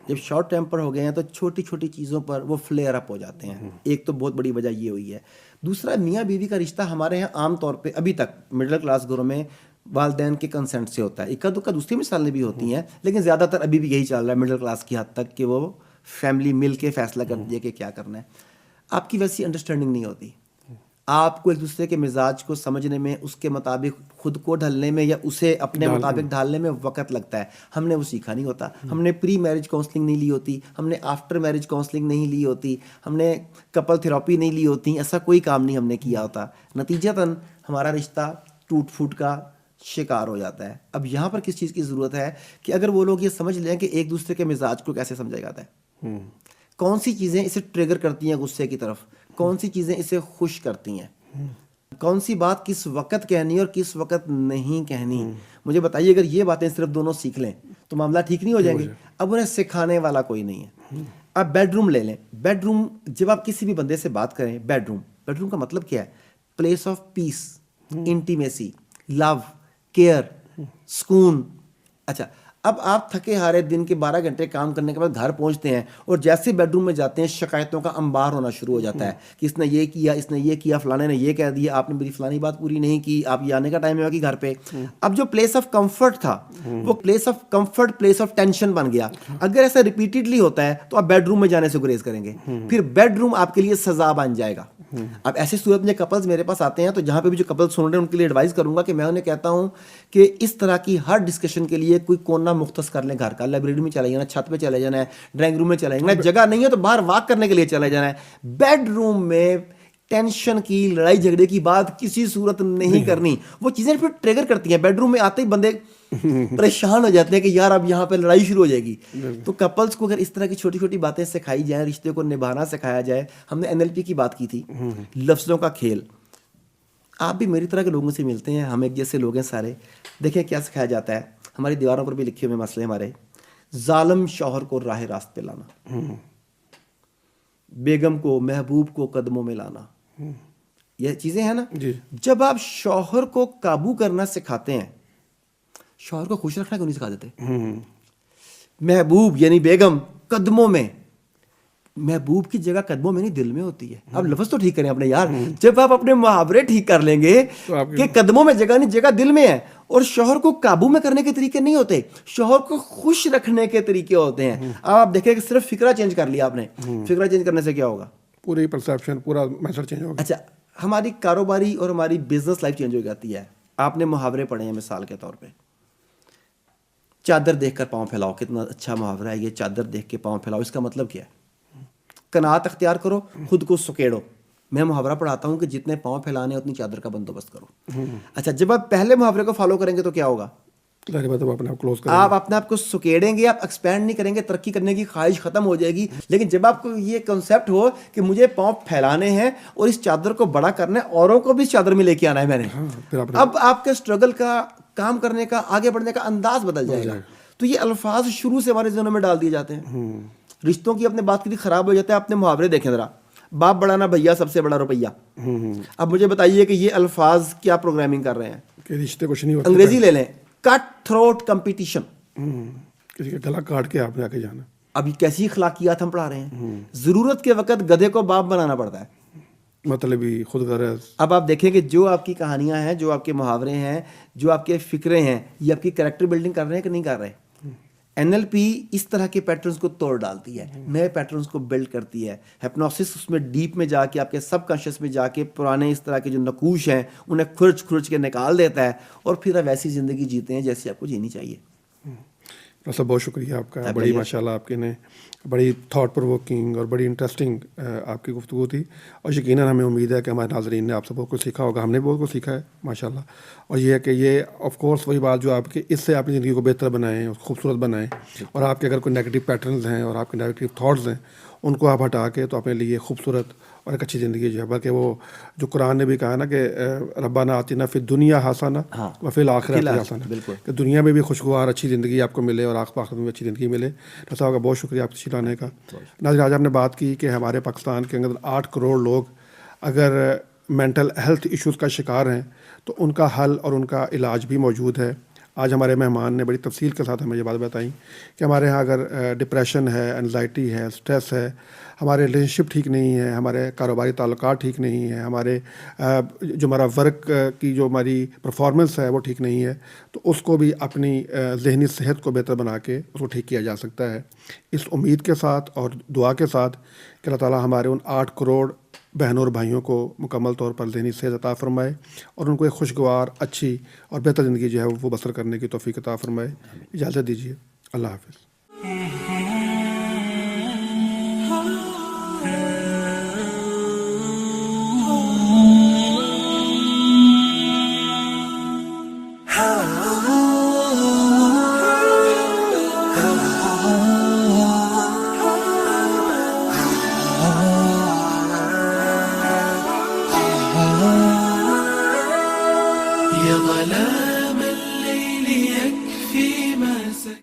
جب شارٹ ٹیمپر ہو گئے ہیں تو چھوٹی چھوٹی چیزوں پر وہ فلیئر اپ ہو جاتے ہیں. ایک تو بہت بڑی وجہ یہ ہوئی ہے. دوسرا, میاں بیوی کا رشتہ ہمارے یہاں عام طور پہ ابھی تک مڈل کلاس گھروں میں والدین کے کنسنٹ سے ہوتا ہے. اکا دکا دوسری مثالیں بھی ہوتی ہیں, لیکن زیادہ تر ابھی بھی یہی چل رہا ہے مڈل کلاس کی حد تک کہ وہ فیملی مل کے فیصلہ کرتی ہے کہ کیا کرنا ہے. آپ کی ویسی انڈرسٹینڈنگ نہیں ہوتی. آپ کو ایک دوسرے کے مزاج کو سمجھنے میں, اس کے مطابق خود کو ڈھلنے میں یا اسے اپنے مطابق ڈھالنے میں وقت لگتا ہے. ہم نے وہ سیکھا نہیں ہوتا. ہم نے پری میرج کاؤنسلنگ نہیں لی ہوتی, ہم نے آفٹر میرج کاؤنسلنگ نہیں لی ہوتی, ہم نے کپل تھراپی نہیں لی ہوتی. ایسا کوئی کام نہیں ہم نے کیا ہوتا. نتیجتاً ہمارا رشتہ ٹوٹ پھوٹ کا شکار ہو جاتا ہے. اب یہاں پر کس چیز کی ضرورت ہے کہ اگر وہ لوگ یہ سمجھ لیں کہ ایک دوسرے کے مزاج کو کیسے سمجھا جاتا ہے, کون سی چیزیں اسے ٹریگر کرتی ہیں غصے کی طرف, کون سی چیزیں اسے خوش کرتی ہیں, کون سی بات کس وقت کہنی اور کس وقت نہیں کہنی. مجھے بتائیے, اگر یہ باتیں صرف دونوں سیکھ لیں تو معاملہ ٹھیک نہیں ہو جائیں گے. اب انہیں سکھانے والا کوئی نہیں ہے. اب بیڈ روم لے لیں. بیڈ روم, جب آپ کسی بھی بندے سے بات کریں, بیڈ روم کا مطلب کیا ہے؟ Place of peace, intimacy, love, care, سکون. اچھا, اب آپ تھکے ہارے دن کے 12 گھنٹے کام کرنے کے بعد گھر پہنچتے ہیں اور جیسے بیڈ روم میں جاتے ہیں شکایتوں کا انبار ہونا شروع ہو جاتا ہے کہ اس نے یہ کیا, اس نے یہ کیا, فلانے نے یہ کہہ دیا, آپ نے میری فلانی بات پوری نہیں کی, آپ یہ آنے کا ٹائم ہے کہ گھر پہ. اب جو پلیس آف کمفرٹ تھا وہ place of comfort place of tension بن گیا. اگر ایسا ریپیٹڈلی ہوتا ہے تو آپ بیڈ روم میں جانے سے گریز کریں گے, پھر بیڈ روم آپ کے لیے سزا بن جائے گا. اب ایسی صورت میں کپلز میرے پاس آتے ہیں تو جہاں پہ بھی جو کپلز سن رہے ہیں ان کے لیے ایڈوائز کروں گا کہ میں انہیں کہتا ہوں کہ اس طرح کی ہر ڈسکشن کے لیے کوئی کونا مختص کر لیں گھر کا. لائبریری میں چلے جانا, چھت پہ چلے جانا ہے, ڈرائنگ روم میں چلے جانا ہے, جگہ نہیں ہے تو باہر واک کرنے کے لیے چلے جانا ہے. بیڈ روم میں ٹینشن کی, لڑائی جھگڑے کی بات کسی صورت نہیں کرنی. وہ چیزیں پھر ٹریگر کرتی ہیں. بیڈ روم میں آتے ہی بندے پریشان ہو جاتے ہیں کہ یار اب یہاں پہ لڑائی شروع ہو جائے گی. تو کپلز کو اگر اس طرح کی چھوٹی چھوٹی باتیں سکھائی جائیں, رشتے کو نبھانا سکھایا جائے. ہم نے NLP کی بات کی تھی, لفظوں کا کھیل. آپ بھی میری طرح کے لوگوں سے ملتے ہیں, ہم ایک جیسے لوگ ہیں سارے. دیکھیں کیا سکھایا جاتا ہے, ہماری دیواروں پر بھی لکھے ہوئے مسئلے ہمارے. ظالم شوہر کو راہ راست پہ لانا, بیگم کو, محبوب کو قدموں میں لانا, یہ چیزیں ہیں نا. جب آپ شوہر کو قابو کرنا سکھاتے ہیں, شوہر کو خوش رکھنا کیوں نہیں سکھا دیتے؟ محبوب یعنی بیگم قدموں میں, محبوب کی جگہ قدموں میں نہیں دل میں ہوتی ہے. اب لفظ تو ٹھیک کریں اپنے یار. جب آپ اپنے محاورے ٹھیک کر لیں گے کہ قدموں میں جگہ نہیں, جگہ دل میں ہے. اور شوہر کو قابو میں کرنے کے طریقے نہیں ہوتے, شوہر کو خوش رکھنے کے طریقے ہوتے ہیں. اب آپ دیکھیں کہ صرف فکرہ چینج کر لیا آپ نے, فکرہ چینج کرنے سے کیا ہوگا؟ پوری پرسیپشن, پورا میسج چینج ہوگا. اچھا, ہماری کاروباری اور ہماری بزنس لائف چینج ہو جاتی ہے. آپ نے محاورے پڑھے ہیں مثال کے طور پہ, چادر دیکھ کر پاؤں پھیلاؤ. کتنا اچھا محاورہ ہے یہ, چادر دیکھ کے پاؤں پھیلاؤ. اس کا مطلب کیا ہے؟ قناعت اختیار کرو, خود کو سکیڑو. میں محاورہ پڑھاتا ہوں کہ جتنے پاؤں پھیلانے اتنی چادر کا بندوبست کرو. اچھا, جب آپ پہلے محاورے کو فالو کریں گے تو کیا ہوگا؟ آپ اپنے آپ کو سکیڑیں گے, آپ ایکسپینڈ نہیں کریں گے, ترقی کرنے کی خواہش ختم ہو جائے گی. لیکن جب آپ کو یہ کنسیپٹ ہو کہ مجھے پاؤں پھیلانے ہیں اور اس چادر کو بڑا کرنا ہے, اوروں کو بھی اس چادر میں لے کے آنا ہے میں نے, اب آپ کے اسٹرگل کا, کام کرنے کا, آگے بڑھنے کا انداز بدل جائے گا. تو یہ الفاظ شروع سے ہمارے ذہنوں میں ڈال دیے جاتے ہیں. رشتوں کی اپنے بات کی خراب ہو جاتا ہے. اپنے محاورے دیکھیں ذرا, باپ بڑا نا بھیا سب سے بڑا روپیہ. اب مجھے بتائیے کہ یہ الفاظ کیا پروگرامنگ کر رہے ہیں کہ رشتے کچھ نہیں ہوتے. انگریزی لے لیں, کٹ تھروٹ کمپٹیشن, کسی کا گلا کاٹ کے آپ نے آگے جانا. اب یہ کیسی اخلاقیات ہم پڑھا رہے ہیں. ضرورت کے وقت گدھے کو باپ بنانا پڑتا ہے, مطلب خود غرض. اب آپ دیکھیں کہ جو آپ کی کہانیاں ہیں, جو آپ کے محاورے ہیں, جو آپ کے فکرے ہیں, یہ آپ کی کریکٹر بلڈنگ کر رہے ہیں کہ نہیں کر رہے؟ NLP اس طرح کے پیٹرنز کو توڑ ڈالتی ہے, نئے پیٹرنز کو بلڈ کرتی ہے. ہپنوسس اس میں ڈیپ میں جا کے, آپ کے سب کانشیس میں جا کے پرانے اس طرح کے جو نقوش ہیں انہیں کھرچ کے نکال دیتا ہے, اور پھر آپ ویسی زندگی جیتے ہیں جیسی آپ کو جینی چاہیے. سب بہت شکریہ آپ کا, بڑی ماشاءاللہ آپ کے نے بڑی تھاٹ پرووکنگ اور بڑی انٹرسٹنگ آپ کی گفتگو تھی, اور یقیناً ہمیں امید ہے کہ ہمارے ناظرین نے آپ سے بہت کچھ سیکھا ہوگا, ہم نے بہت کچھ سیکھا ہے ماشاءاللہ. اور یہ ہے کہ یہ آف کورس وہی بات جو آپ کے اس سے اپنی زندگی کو بہتر بنائیں اور خوبصورت بنائیں, اور آپ کے اگر کوئی نیگیٹو پیٹرنز ہیں اور آپ کے نیگیٹو تھاٹس ہیں ان کو آپ ہٹا کے تو اپنے لیے خوبصورت اور ایک اچھی زندگی جو ہے, بلکہ وہ جو قرآن نے بھی کہا نا کہ ربنا آتنا فی الدنیا حسنہ وفی الآخرۃ حسنہ, کہ دنیا میں بھی خوشگوار اچھی زندگی آپ کو ملے اور آخرت میں بھی اچھی زندگی ملے. ڈاکٹر صاحب کا بہت شکریہ آپ تشریف لانے کا. ناظرین, آج ہم نے بات کی کہ ہمارے پاکستان کے اندر 8 کروڑ لوگ اگر مینٹل ہیلتھ ایشوز کا شکار ہیں تو ان کا حل اور ان کا علاج بھی موجود ہے. آج ہمارے مہمان نے بڑی تفصیل کے ساتھ ہمیں یہ بات بتائیں کہ ہمارے ہاں اگر ڈپریشن ہے, انزائٹی ہے, اسٹریس ہے, ہمارے ریلیشن شپ ٹھیک نہیں ہے, ہمارے کاروباری تعلقات ٹھیک نہیں ہیں, ہمارے جو ہمارا ورک کی جو ہماری پرفارمنس ہے وہ ٹھیک نہیں ہے, تو اس کو بھی اپنی ذہنی صحت کو بہتر بنا کے اس کو ٹھیک کیا جا سکتا ہے. اس امید کے ساتھ اور دعا کے ساتھ کہ اللہ تعالیٰ ہمارے ان 8 کروڑ بہنوں اور بھائیوں کو مکمل طور پر ذہنی صحت عطا فرمائے اور ان کو ایک خوشگوار, اچھی اور بہتر زندگی جو ہے وہ بسر کرنے کی توفیق عطا فرمائے. اجازت دیجیے, اللہ حافظ.